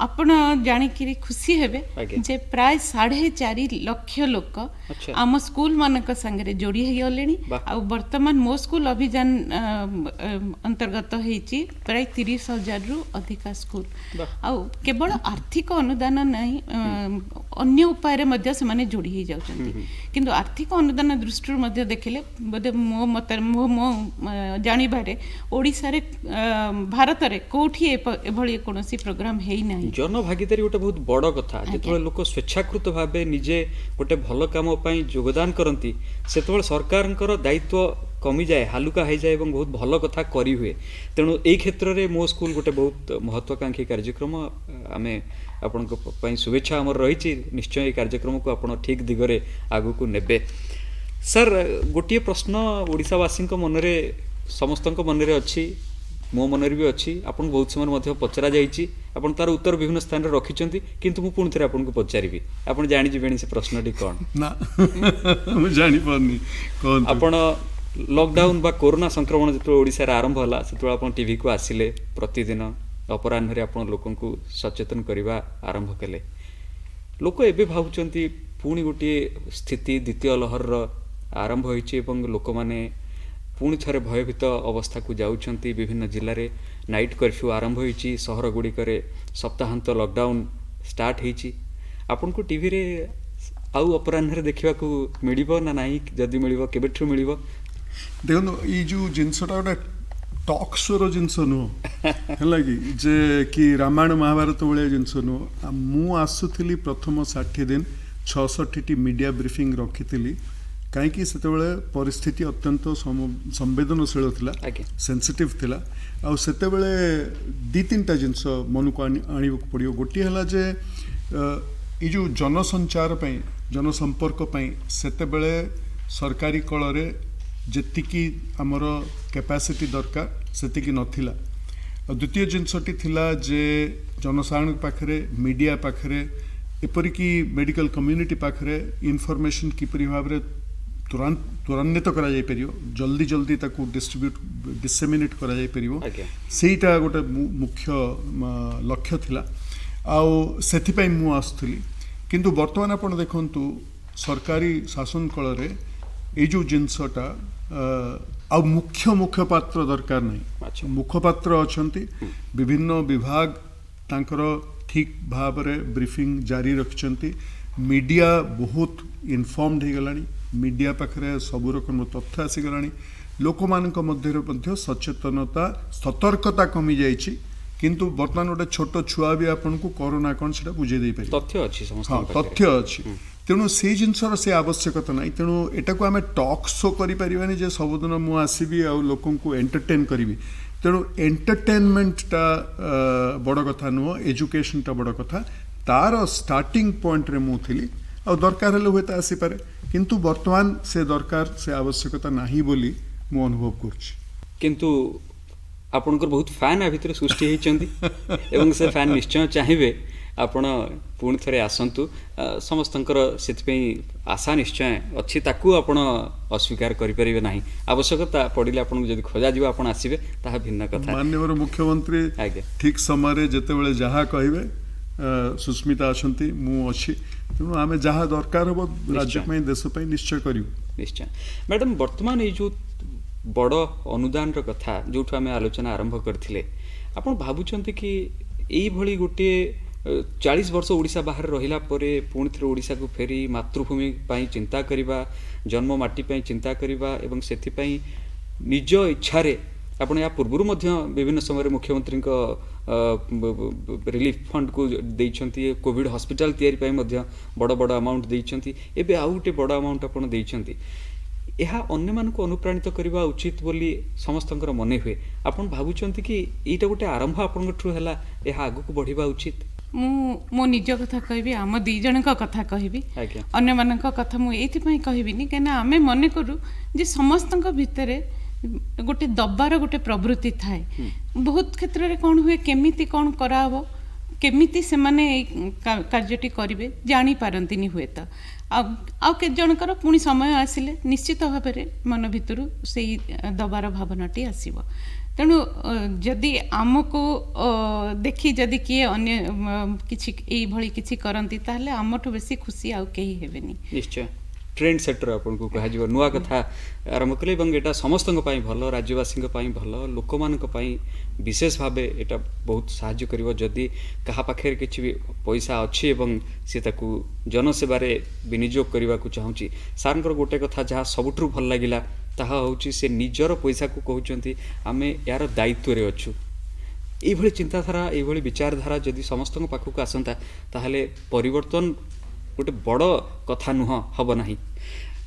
ଆପଣ ଜାଣିକିରି ଖୁସି ହେବେ ଆଜ୍ଞା। ଯେ ପ୍ରାୟ 4.5 ଲକ୍ଷ ଲୋକ ଆଚ୍ଛା। ଆମ ସ୍କୁଲ ମାନଙ୍କ ସାଙ୍ଗରେ ଯୋଡ଼ି ହେଇଗଲେଣି। ବାଃ। ଆଉ ବର୍ତ୍ତମାନ ମୋ ସ୍କୁଲ ଅଭିଯାନ ଅନ୍ତର୍ଗତ ହେଇଛି ପ୍ରାୟ 30,000ରୁ ଅଧିକା ସ୍କୁଲ। ବାଃ। ଆଉ କେବଳ ଆର୍ଥିକ ଅନୁଦାନ ନାହିଁ, ଅନ୍ୟ ଉପାୟରେ ମଧ୍ୟ ସେମାନେ ଯୋଡ଼ି ହେଇଯାଉଛନ୍ତି। କିନ୍ତୁ ଆର୍ଥିକ ଅନୁଦାନ ଦୃଷ୍ଟିରୁ ମଧ୍ୟ ଦେଖିଲେ ବୋଧେ ମୋ ମତରେ ମୋ ଜାଣିବାରେ ଓଡ଼ିଶାରେ ଭାରତରେ କୋଉଠି ଏଭଳି କୌଣସି ପ୍ରୋଗ୍ରାମ ହେଇନାହିଁ। ଜନଭାଗିଦାରୀ ଗୋଟେ ବହୁତ ବଡ଼ କଥା। ଯେତେବେଳେ ଲୋକ ସ୍ୱେଚ୍ଛାକୃତ ଭାବେ ନିଜେ ଗୋଟେ ଭଲ କାମ ପାଇଁ ଯୋଗଦାନ କରନ୍ତି, ସେତେବେଳେ ସରକାରଙ୍କର ଦାୟିତ୍ୱ କମିଯାଏ, ହାଲୁକା ହେଇଯାଏ ଏବଂ ବହୁତ ଭଲ କଥା କରିହୁଏ। ତେଣୁ ଏଇ କ୍ଷେତ୍ରରେ ମୋ ସ୍କୁଲ ଗୋଟେ ବହୁତ ମହତ୍ୱାକାଂକ୍ଷୀ କାର୍ଯ୍ୟକ୍ରମ। ଆମେ ଆପଣଙ୍କ ପାଇଁ ଶୁଭେଚ୍ଛା ଆମର ରହିଛି। ନିଶ୍ଚୟ ଏଇ କାର୍ଯ୍ୟକ୍ରମକୁ ଆପଣ ଠିକ୍ ଦିଗରେ ଆଗକୁ ନେବେ। ସାର୍, ଗୋଟିଏ ପ୍ରଶ୍ନ ଓଡ଼ିଶାବାସୀଙ୍କ ମନରେ, ସମସ୍ତଙ୍କ ମନରେ ଅଛି, ମୋ ମନରେ ବି ଅଛି, ଆପଣଙ୍କୁ ବହୁତ ସମୟରେ ମଧ୍ୟ ପଚରା ଯାଇଛି, ଆପଣ ତାର ଉତ୍ତର ବିଭିନ୍ନ ସ୍ଥାନରେ ରଖିଛନ୍ତି, କିନ୍ତୁ ମୁଁ ପୁଣି ଥରେ ଆପଣଙ୍କୁ ପଚାରିବି, ଆପଣ ଜାଣିଯିବେଣି ସେ ପ୍ରଶ୍ନଟି କ'ଣ? ନା ମୁଁ ଜାଣିପାରୁନି। ଆପଣ ଲକଡାଉନ ବା କରୋନା ସଂକ୍ରମଣ ଯେତେବେଳେ ଓଡ଼ିଶାରେ ଆରମ୍ଭ ହେଲା, ସେତେବେଳେ ଆପଣ ଟିଭିକୁ ଆସିଲେ, ପ୍ରତିଦିନ ଅପରାହ୍ନରେ ଆପଣ ଲୋକଙ୍କୁ ସଚେତନ କରିବା ଆରମ୍ଭ କଲେ। ଲୋକ ଏବେ ଭାବୁଛନ୍ତି ପୁଣି ଗୋଟିଏ ସ୍ଥିତି, ଦ୍ୱିତୀୟ ଲହରର ଆରମ୍ଭ ହୋଇଛି ଏବଂ ଲୋକମାନେ ପୁଣି ଥରେ ଭୟଭୀତ ଅବସ୍ଥାକୁ ଯାଉଛନ୍ତି। ବିଭିନ୍ନ ଜିଲ୍ଲାରେ ନାଇଟ୍ କର୍ଫ୍ୟୁ ଆରମ୍ଭ ହୋଇଛି, ସହର ଗୁଡ଼ିକରେ ସପ୍ତାହାନ୍ତ ଲକଡାଉନ ଷ୍ଟାର୍ଟ ହେଇଛି। ଆପଣଙ୍କୁ ଟିଭିରେ ଆଉ ଅପରାହ୍ନରେ ଦେଖିବାକୁ ମିଳିବ ନା ନାହିଁ? ଯଦି ମିଳିବ, କେବେଠୁ ମିଳିବ? ଦେଖନ୍ତୁ, ଏଇ ଯେଉଁ ଜିନିଷଟା ଗୋଟେ ଟକ୍ ଶୋର ଜିନିଷ ନୁହଁ, ହେଲା ଯେ କି ରାମାୟଣ ମହାଭାରତ ଭଳିଆ ଜିନିଷ ନୁହଁ। ମୁଁ ଆସୁଥିଲି ପ୍ରଥମ 60 ଦିନ 66ଟି ମିଡ଼ିଆ ବ୍ରିଫିଂ ରଖିଥିଲି, କାହିଁକି ସେତେବେଳେ ପରିସ୍ଥିତି ଅତ୍ୟନ୍ତ ସମ୍ବେଦନଶୀଳ ଥିଲା, ସେନ୍ସିଟିଭ୍ ଥିଲା। ଆଉ ସେତେବେଳେ 2-3ଟା ଜିନିଷ ମନକୁ ଆଣିବାକୁ ପଡ଼ିବ। ଗୋଟିଏ ହେଲା ଯେ ଏଇ ଯେଉଁ ଜନସଞ୍ଚାର ପାଇଁ, ଜନସମ୍ପର୍କ ପାଇଁ ସେତେବେଳେ ସରକାରୀ କଳରେ ଯେତିକି ଆମର କ୍ୟାପାସିଟି ଦରକାର ସେତିକି ନଥିଲା। ଆଉ ଦ୍ୱିତୀୟ ଜିନିଷଟି ଥିଲା ଯେ ଜନସାଧାରଣଙ୍କ ପାଖରେ, ମିଡ଼ିଆ ପାଖରେ, ଏପରିକି ମେଡ଼ିକାଲ କମ୍ୟୁନିଟି ପାଖରେ ଇନଫର୍ମେସନ୍ କିପରି ଭାବରେ ତ୍ୱରାନ୍ୱିତ କରାଯାଇପାରିବ, ଜଲ୍ଦି ତାକୁ ଡିସେମିନେଟ୍ କରାଯାଇପାରିବ, ସେଇଟା ଗୋଟେ ମୁଖ୍ୟ ଲକ୍ଷ୍ୟ ଥିଲା। ଆଉ ସେଥିପାଇଁ ମୁଁ ଆସୁଥିଲି। କିନ୍ତୁ ବର୍ତ୍ତମାନ ଆପଣ ଦେଖନ୍ତୁ, ସରକାରୀ ଶାସନ କଳରେ ଏଇ ଯେଉଁ ଜିନିଷଟା ଆଉ ମୁଖ୍ୟପାତ୍ର ଦରକାର ନାହିଁ। ମୁଖପାତ୍ର ଅଛନ୍ତି, ବିଭିନ୍ନ ବିଭାଗ ତାଙ୍କର ଠିକ୍ ଭାବରେ ବ୍ରିଫିଂ ଜାରି ରଖିଛନ୍ତି। ମିଡ଼ିଆ ବହୁତ ଇନଫର୍ମଡ ହେଇଗଲାଣି, ମିଡ଼ିଆ ପାଖରେ ସବୁ ରକମର ତଥ୍ୟ ଆସିଗଲାଣି। ଲୋକମାନଙ୍କ ମଧ୍ୟରେ ମଧ୍ୟ ସଚେତନତା, ସତର୍କତା କମିଯାଇଛି। କିନ୍ତୁ ବର୍ତ୍ତମାନ ଗୋଟେ ଛୋଟ ଛୁଆ ବି ଆପଣଙ୍କୁ କରୋନା କ'ଣ ସେଟା ବୁଝେଇ ଦେଇପାରିବ, ତଥ୍ୟ ଅଛି, ତଥ୍ୟ ଅଛି। ତେଣୁ ସେଇ ଜିନିଷର ସେ ଆବଶ୍ୟକତା ନାହିଁ। ତେଣୁ ଏଟାକୁ ଆମେ ଟକ୍ ଶୋ କରିପାରିବାନି ଯେ ସବୁଦିନ ମୁଁ ଆସିବି ଆଉ ଲୋକଙ୍କୁ ଏଣ୍ଟରଟେନ୍ କରିବି। ତେଣୁ ଏଣ୍ଟରଟେନମେଣ୍ଟଟା ବଡ଼ କଥା ନୁହଁ, ଏଜୁକେସନଟା ବଡ଼ କଥା। ତାର ଷ୍ଟାର୍ଟିଂ ପଏଣ୍ଟରେ ମୁଁ ଥିଲି, ଆଉ ଦରକାର ହେଲେ ହୁଏତ ଆସିପାରେ, କିନ୍ତୁ ବର୍ତ୍ତମାନ ସେ ଦରକାର, ସେ ଆବଶ୍ୟକତା ନାହିଁ ବୋଲି ମୁଁ ଅନୁଭବ କରୁଛି। କିନ୍ତୁ ଆପଣଙ୍କର ବହୁତ ଫ୍ୟାନ୍ ଆ ଭିତରେ ସୃଷ୍ଟି ହେଇଛନ୍ତି ଏବଂ ସେ ଫ୍ୟାନ୍ ନିଶ୍ଚୟ ଚାହିଁବେ ଆପଣ ପୁଣି ଥରେ ଆସନ୍ତୁ। ସମସ୍ତଙ୍କର ସେଥିପାଇଁ ଆଶା ନିଶ୍ଚୟ ଅଛି, ତାକୁ ଆପଣ ଅସ୍ୱୀକାର କରିପାରିବେ ନାହିଁ। ଆବଶ୍ୟକତା ପଡ଼ିଲେ ଆପଣଙ୍କୁ ଯଦି ଖୋଜାଯିବ ଆପଣ ଆସିବେ, ତାହା ଭିନ୍ନ କଥା। ମାନ୍ୟବର ମୁଖ୍ୟମନ୍ତ୍ରୀ ଠିକ୍ ସମୟରେ ଯେତେବେଳେ ଯାହା କହିବେ, ସୁସ୍ମିତା ଅଛନ୍ତି, ମୁଁ ଅଛି, ତେଣୁ ଆମେ ଯାହା ଦରକାର ହେବ ରାଜ୍ୟ ପାଇଁ, ଦେଶ ପାଇଁ ନିଶ୍ଚୟ କରିବୁ। ନିଶ୍ଚୟ। ମ୍ୟାଡ଼ାମ୍, ବର୍ତ୍ତମାନ ଏଇ ଯେଉଁ ବଡ଼ ଅନୁଦାନର କଥା ଯେଉଁଠୁ ଆମେ ଆଲୋଚନା ଆରମ୍ଭ କରିଥିଲେ, ଆପଣ ଭାବୁଛନ୍ତି କି ଏଇଭଳି ଗୋଟିଏ 40 ବର୍ଷ ଓଡ଼ିଶା ବାହାରେ ରହିଲା ପରେ ପୁଣି ଥରେ ଓଡ଼ିଶାକୁ ଫେରି ମାତୃଭୂମି ପାଇଁ ଚିନ୍ତା କରିବା, ଜନ୍ମ ମାଟି ପାଇଁ ଚିନ୍ତା କରିବା ଏବଂ ସେଥିପାଇଁ ନିଜ ଇଚ୍ଛାରେ ଆପଣ ୟା ପୂର୍ବରୁ ମଧ୍ୟ ବିଭିନ୍ନ ସମୟରେ ମୁଖ୍ୟମନ୍ତ୍ରୀଙ୍କ ରିଲିଫ୍ ଫଣ୍ଡକୁ ଦେଇଛନ୍ତି, କୋଭିଡ଼ ହସ୍ପିଟାଲ ତିଆରି ପାଇଁ ମଧ୍ୟ ବଡ଼ ବଡ଼ ଆମାଉଣ୍ଟ ଦେଇଛନ୍ତି, ଏବେ ଆଉ ଗୋଟେ ବଡ଼ ଆମାଉଣ୍ଟ ଆପଣ ଦେଇଛନ୍ତି। ଏହା ଅନ୍ୟମାନଙ୍କୁ ଅନୁପ୍ରାଣିତ କରିବା ଉଚିତ ବୋଲି ସମସ୍ତଙ୍କର ମନେ ହୁଏ। ଆପଣ ଭାବୁଛନ୍ତି କି ଏଇଟା ଗୋଟେ ଆରମ୍ଭ ଆପଣଙ୍କଠୁ ହେଲା, ଏହା ଆଗକୁ ବଢ଼ିବା ଉଚିତ? ମୁଁ ମୋ ନିଜ କଥା କହିବି, ଆମ 2 ଜଣଙ୍କ କଥା କହିବି, ଅନ୍ୟମାନଙ୍କ କଥା ମୁଁ ଏଇଥିପାଇଁ କହିବିନି କାହିଁକିନା ଆମେ ମନେ କରୁ ଯେ ସମସ୍ତଙ୍କ ଭିତରେ ଗୋଟେ ଦବାର ଗୋଟେ ପ୍ରବୃତ୍ତି ଥାଏ। ବହୁତ କ୍ଷେତ୍ରରେ କ'ଣ ହୁଏ, କେମିତି କ'ଣ କରାହବ केमिति सेमाने कार्यटी करिवे जानी पारंतिनी हुए तो आउ के जनकर पुणी समय आसिले निश्चित भाव में मन भितर से दबार भावनाटी आसीबो तेणु जदि आमको देखी जदि किए अन्य किछि एई भली किछि करंती ताहले आमठु बेसी खुशी आउ केही हेबेनी निश्चय ट्रेंड सेटर आपन को कहा जीव नुआ कथा आरंभ कले एवं एटा समस्तन पई भलो राज्यवासी पई भलो लोकमान पई विशेष भावे एटा बहुत सहाय्य करिवो जदि कहा पाखे किछि भी पैसा अछि एवं से ताकू जनसेवारे विनियोग करबा को चाहूची सारंकर गोटे कथा जहा सबुठु भल लागिला ताहा होची से निजर पैसा को कहउचंती आमे यार दायित्व रे अछु एभली चिंताधारा एभली विचारधारा जदि समस्तन पाखक आसंता ताहले परिवर्तन गोटे बड़ कथा नुह हब नाही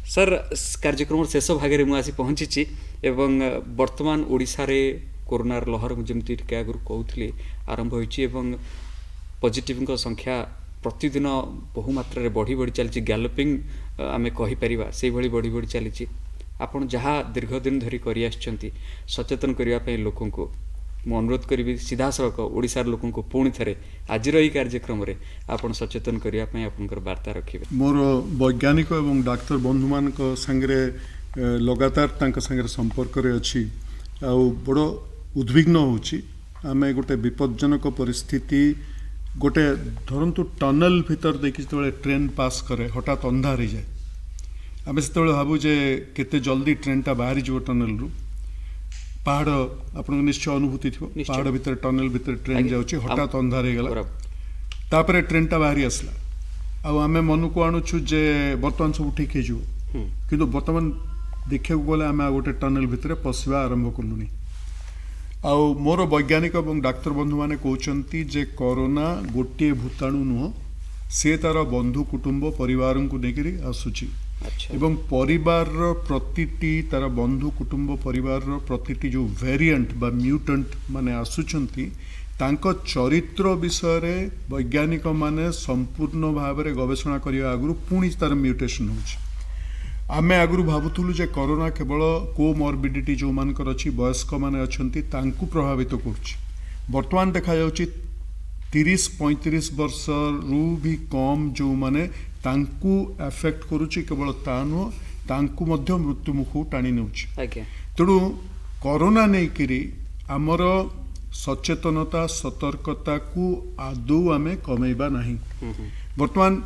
सर कार्यक्रम शेष भागे में आसी पहुँची एवं वर्तमान ओडिशा रे कोरोना लहर जमती टिके आगु कहूली आरंभ होइछि पॉजिटिव संख्या प्रतिदिन बहु मात्रा बढ़ी बढ़ी चली गैलोपिंग आमे कहि परिबा से भली बढ़ी बढ़ी चली आपन जहाँ दीर्घ दिन धरी करि आछंती सचेतन करिया पय लोकन को मु अनुरोध करी सीधा सड़क ओडिशार लोकन को पुणी थे आज कार्यक्रम रे आपन सचेतन करिया पय आपनकर वार्ता रखिबे मोर वैज्ञानिक एवं डाक्तर बंधु मान संगे लगातार तांका संगे संपर्क रे अछि आ बड़ उद्विग्न होछि आमे गोटे विपज्जनक परिस्थिति गोटे धरंतु टनल भीतर देखि तळे ट्रेन पास करे हठात अंधार हो जाए आमे से भाबू जे केते जल्दी ट्रेनटा बाहरी जो टनल रु पहाड़ आपन निश्चय अनुभूति थी पहाड़ भीतर टनल भीतर ट्रेन जाउची हठात अंधार हो गला तापरे ट्रेन टा बाहरी आसला आ आमे मन को आणुछु जे वर्तमान सब ठीक हे जो किंतु वर्तमान देखिया गले आमे गोटे टनल भीतर पसिबा आरंभ करलुनी आ मोर वैज्ञानिक और डाक्तर बंधु माने कहउचंती जे कोरोना गोटे भूताणु नुह से तार बंधु कुटुंब परिवार को नेकरी आसुची एवं परिवार प्रतिटी तार बंधु कुटुंब परिवार प्रतिटी जो वेरिएंट बा म्यूटेंट माने आसुचंती तांको चरित्र विषय रे वैज्ञानिक माने संपूर्ण भाव में गवेषणा करिया आगु पुणी तार म्यूटेशन होची आमे आगु भाबुथुलु जे कोरोना केवल कोमॉर्बिडिटी जो मानकर अछि वयस्क माने अछंती तांकु प्रभावित करछि वर्तमान देखा जाउछि 30-35 वर्ष रु भी कम जो माने तांकु एफेक्ट करूछि केवल तानो तांकु मध्य मृत्यु मुख टाणी नेउछि तेणु कोरोना नहीं करी आमर सचेतनता सतर्कता को आदौ आमे कमेबा नहीं वर्तमान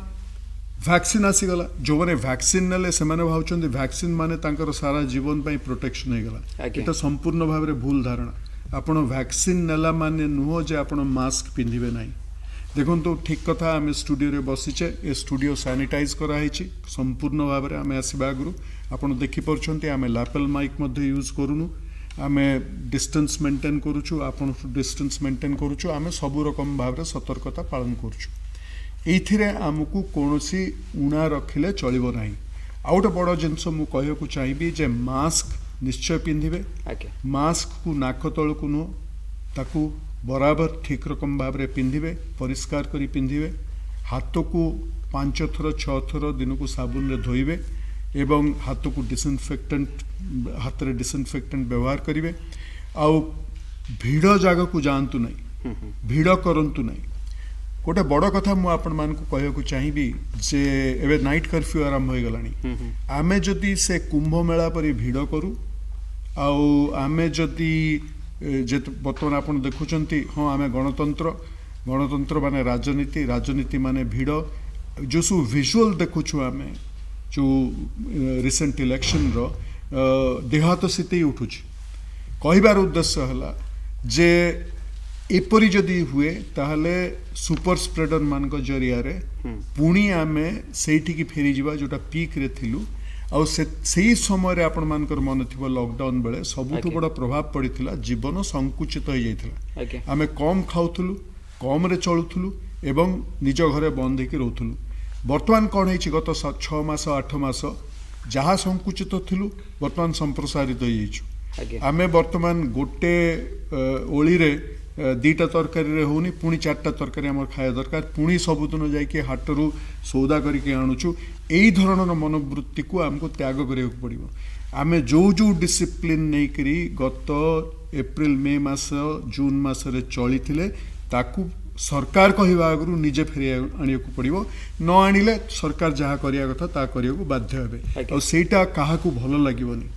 वैक्सीन आसीगला जो मैंने वैक्सीन नेले से माने भावचंदी वैक्सीन माने तांकर सारा जीवन पई प्रोटेक्शन हे गला एटा संपूर्ण भाव रे भूल धारणा आपण वैक्सीन नेला माने नुह जे आपण मास्क पिंधिबे नाही देखुन तो ठीक कथा आम स्टूडियो रे बसीचे ए स्टूडियो सैनिटाइज कराई संपूर्ण भाव में आम आसवा आगु आपड़ देखिपुंट आम लैपल माइक यूज करूनु आम डिस्टेंस मेंटेन करुचु आपण डिस्टेंस मेंटेन करुचु आम सबु रकम भाव में सतर्कता पालन करुचु एथिरे आमको कौनसी उणा रखिले चलिबो नाही आ गोटे बड़ जिनस मु कहयकु चाहिबी जे मास्क निश्चय पिंधिबे मास्क को नाक तळकु नो ताकू बराबर ठीक रकम भाव में पिंधिबे परिष्कार करी पिंधिबे हाथ को 5 थर 6 थर दिन को साबुन रे धोइबे एवं हाथ को डिसइनफेक्टेंट हाथ रे डिसइनफेक्टेंट व्यवहार करिवे आ भीड़ जगह को जानतु नहीं भीड़ करंतु नहीं गोटे बड़ कथा मु आपण मान को कहयकु चाहिबी जे एबे नाइट कर्फ्यू आरंभ हो गलानी आमे जदी से कुंभ मेला परी भीड़ करू आउ आमे जदी जे बर्तमान आप देखुंट हाँ आम गणतंत्र माने राजनीति माने भीड़ जो सब विजुअल देखुछु आम जो रिसेंट इलेक्शन रो देह हाथ शीत उठुची कहबार उद्देश्य है जे एपरी जदि हुए ताहले सुपर स्प्रेडर मान जरिया पुणी आम से फेरी जावा जोटा पीक रे थिलु आ से समय रे आपण मानकर मन थिबो लॉकडाउन बेले सबुठु बड़ प्रभाव पड़िथिला जीवन संकुचित हो जाइथिला आमे कम खाउथुलु कम रे चलुथुलु एवं निज घरे बंद होकर रोथुलु वर्तमान कौन है गत 6 मास 8 मास जहाँ संकुचित थिलु वर्तमान संप्रसारित हो जाइछु आमे वर्तमान गोटे ओली रे 2टा तरकारी रे होनी पुणी 4टा तरकारी आम खाया दरकार पुणी सबुदिन जाइए हाटरू सौदा करके आणुचु यही धरणर मनोवृत्ति को आमको त्याग करिया पड़िबो आमे जो डिसिप्लिन नहीं करी गत एप्रिल मे मास जून मास रे चली थिले ताकू सरकार कहवा आगु निजे फेरी आने को पड़ो न आनिले सरकार जहाँ करिया कथा ता करिया को बाध्य हेबे आज्ञा। और सेटा काहाकू भल लागिवनी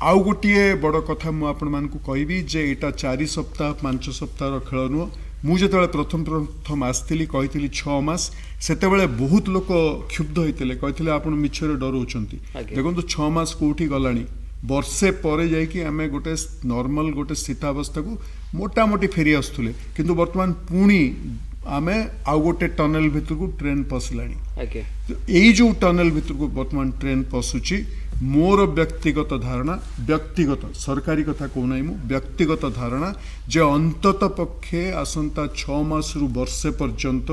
आउ गोटे बड़ कथा मु आपण मानकू कहबी जे एटा 4 सप्ताह 5 सप्ताह खेल नुह मु जेतबेले प्रथम आसती कही 6 मास सेतेबेले बहुत लोक क्षुब्ध होते कहते आपण मिछरे डराउछंती आज्ञा। देखो 6 मास कोठी गलानी वर्षे पर जाइकी आमे गोटे नॉर्मल गोटे स्थितावस्था को मोटामोटी फेरी आसुले किंतु वर्तमान पुणी आमे आउ गोटे टनल भितर को ट्रेन पशिलानी आज्ञा यही जो टनल भितर को वर्तमान ट्रेन पशुची मोर व्यक्तिगत धारणा व्यक्तिगत सरकारी कथा कहना मु व्यक्तिगत धारणा जे अंतत पक्षे आसंता 6 मास रु वर्षे पर्यंत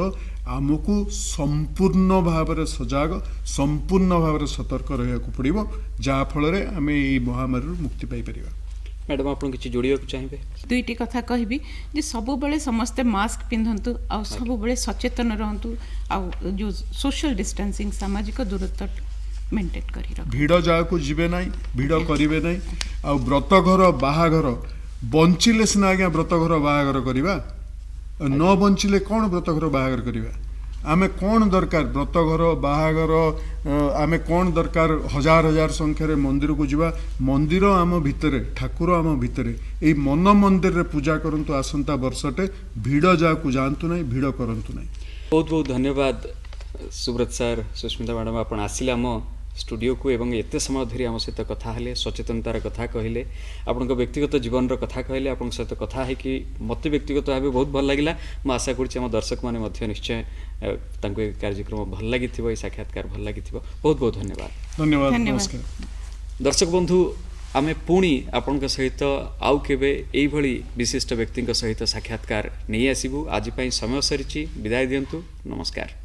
आमको संपूर्ण भाव सजग संपूर्ण भाव सतर्क रहा पड़ो जहाँ फल आम ये महामारी मुक्ति पाई परिबा। मैडम आप किसी जोड़िया चाहिए दुईटी कथा कहबी जे सबुबले समस्ते मास्क पिंधंतु आ सबुबले सचेतन रहंतु आ जो सोशल डिस्टेंसिंग सामाजिक दूरत्व मेंटेन करी रख भिड़ जहाँ को जीवे ना भिड़ करेंगे ना आ व्रतघर बाहाघर बंचिले सीना आज्ञा व्रतघर बाहाघर करवा न बंचिले कौन व्रतघर बाहाघर करवा आमे कौन दरकार व्रतघर बाहाघर आमे कौन दरकार हजार हजार संख्यार मंदिर को जीवा मंदिर आम भितरे ठाकुर आम भितरे ए मन मंदिर रे पूजा करंतु आसंता वर्षटे भिड़ जहाँ को जातु ना भिड़ करंतु ना। बहुत बहुत धन्यवाद सुब्रत सर सुस्मिता मैडम आप आसिले आम स्टूडियो को एवं एते समय धरी आम सहित कथा हेले सचेतनतार कथा कहले आपण व्यक्तिगत जीवन कथा कहले आपण सहित कथा है कि मत व्यक्तिगत भाव बहुत भल लगिला मु आशा करुच्ची आम दर्शक मैंने निश्चय तांको कार्यक्रम भल लगी साक्षात्कार भल लगी बहुत बहुत धन्यवाद धन्यवाद धन्यवाद। नमस्कार। दर्शक बंधु आमे पुणी आपण सहित आउ केबे एइभଳି विशिष्ट व्यक्ति सहित साक्षात्कार नहीं आसबू आज समय सरी विदाय दिंतु नमस्कार।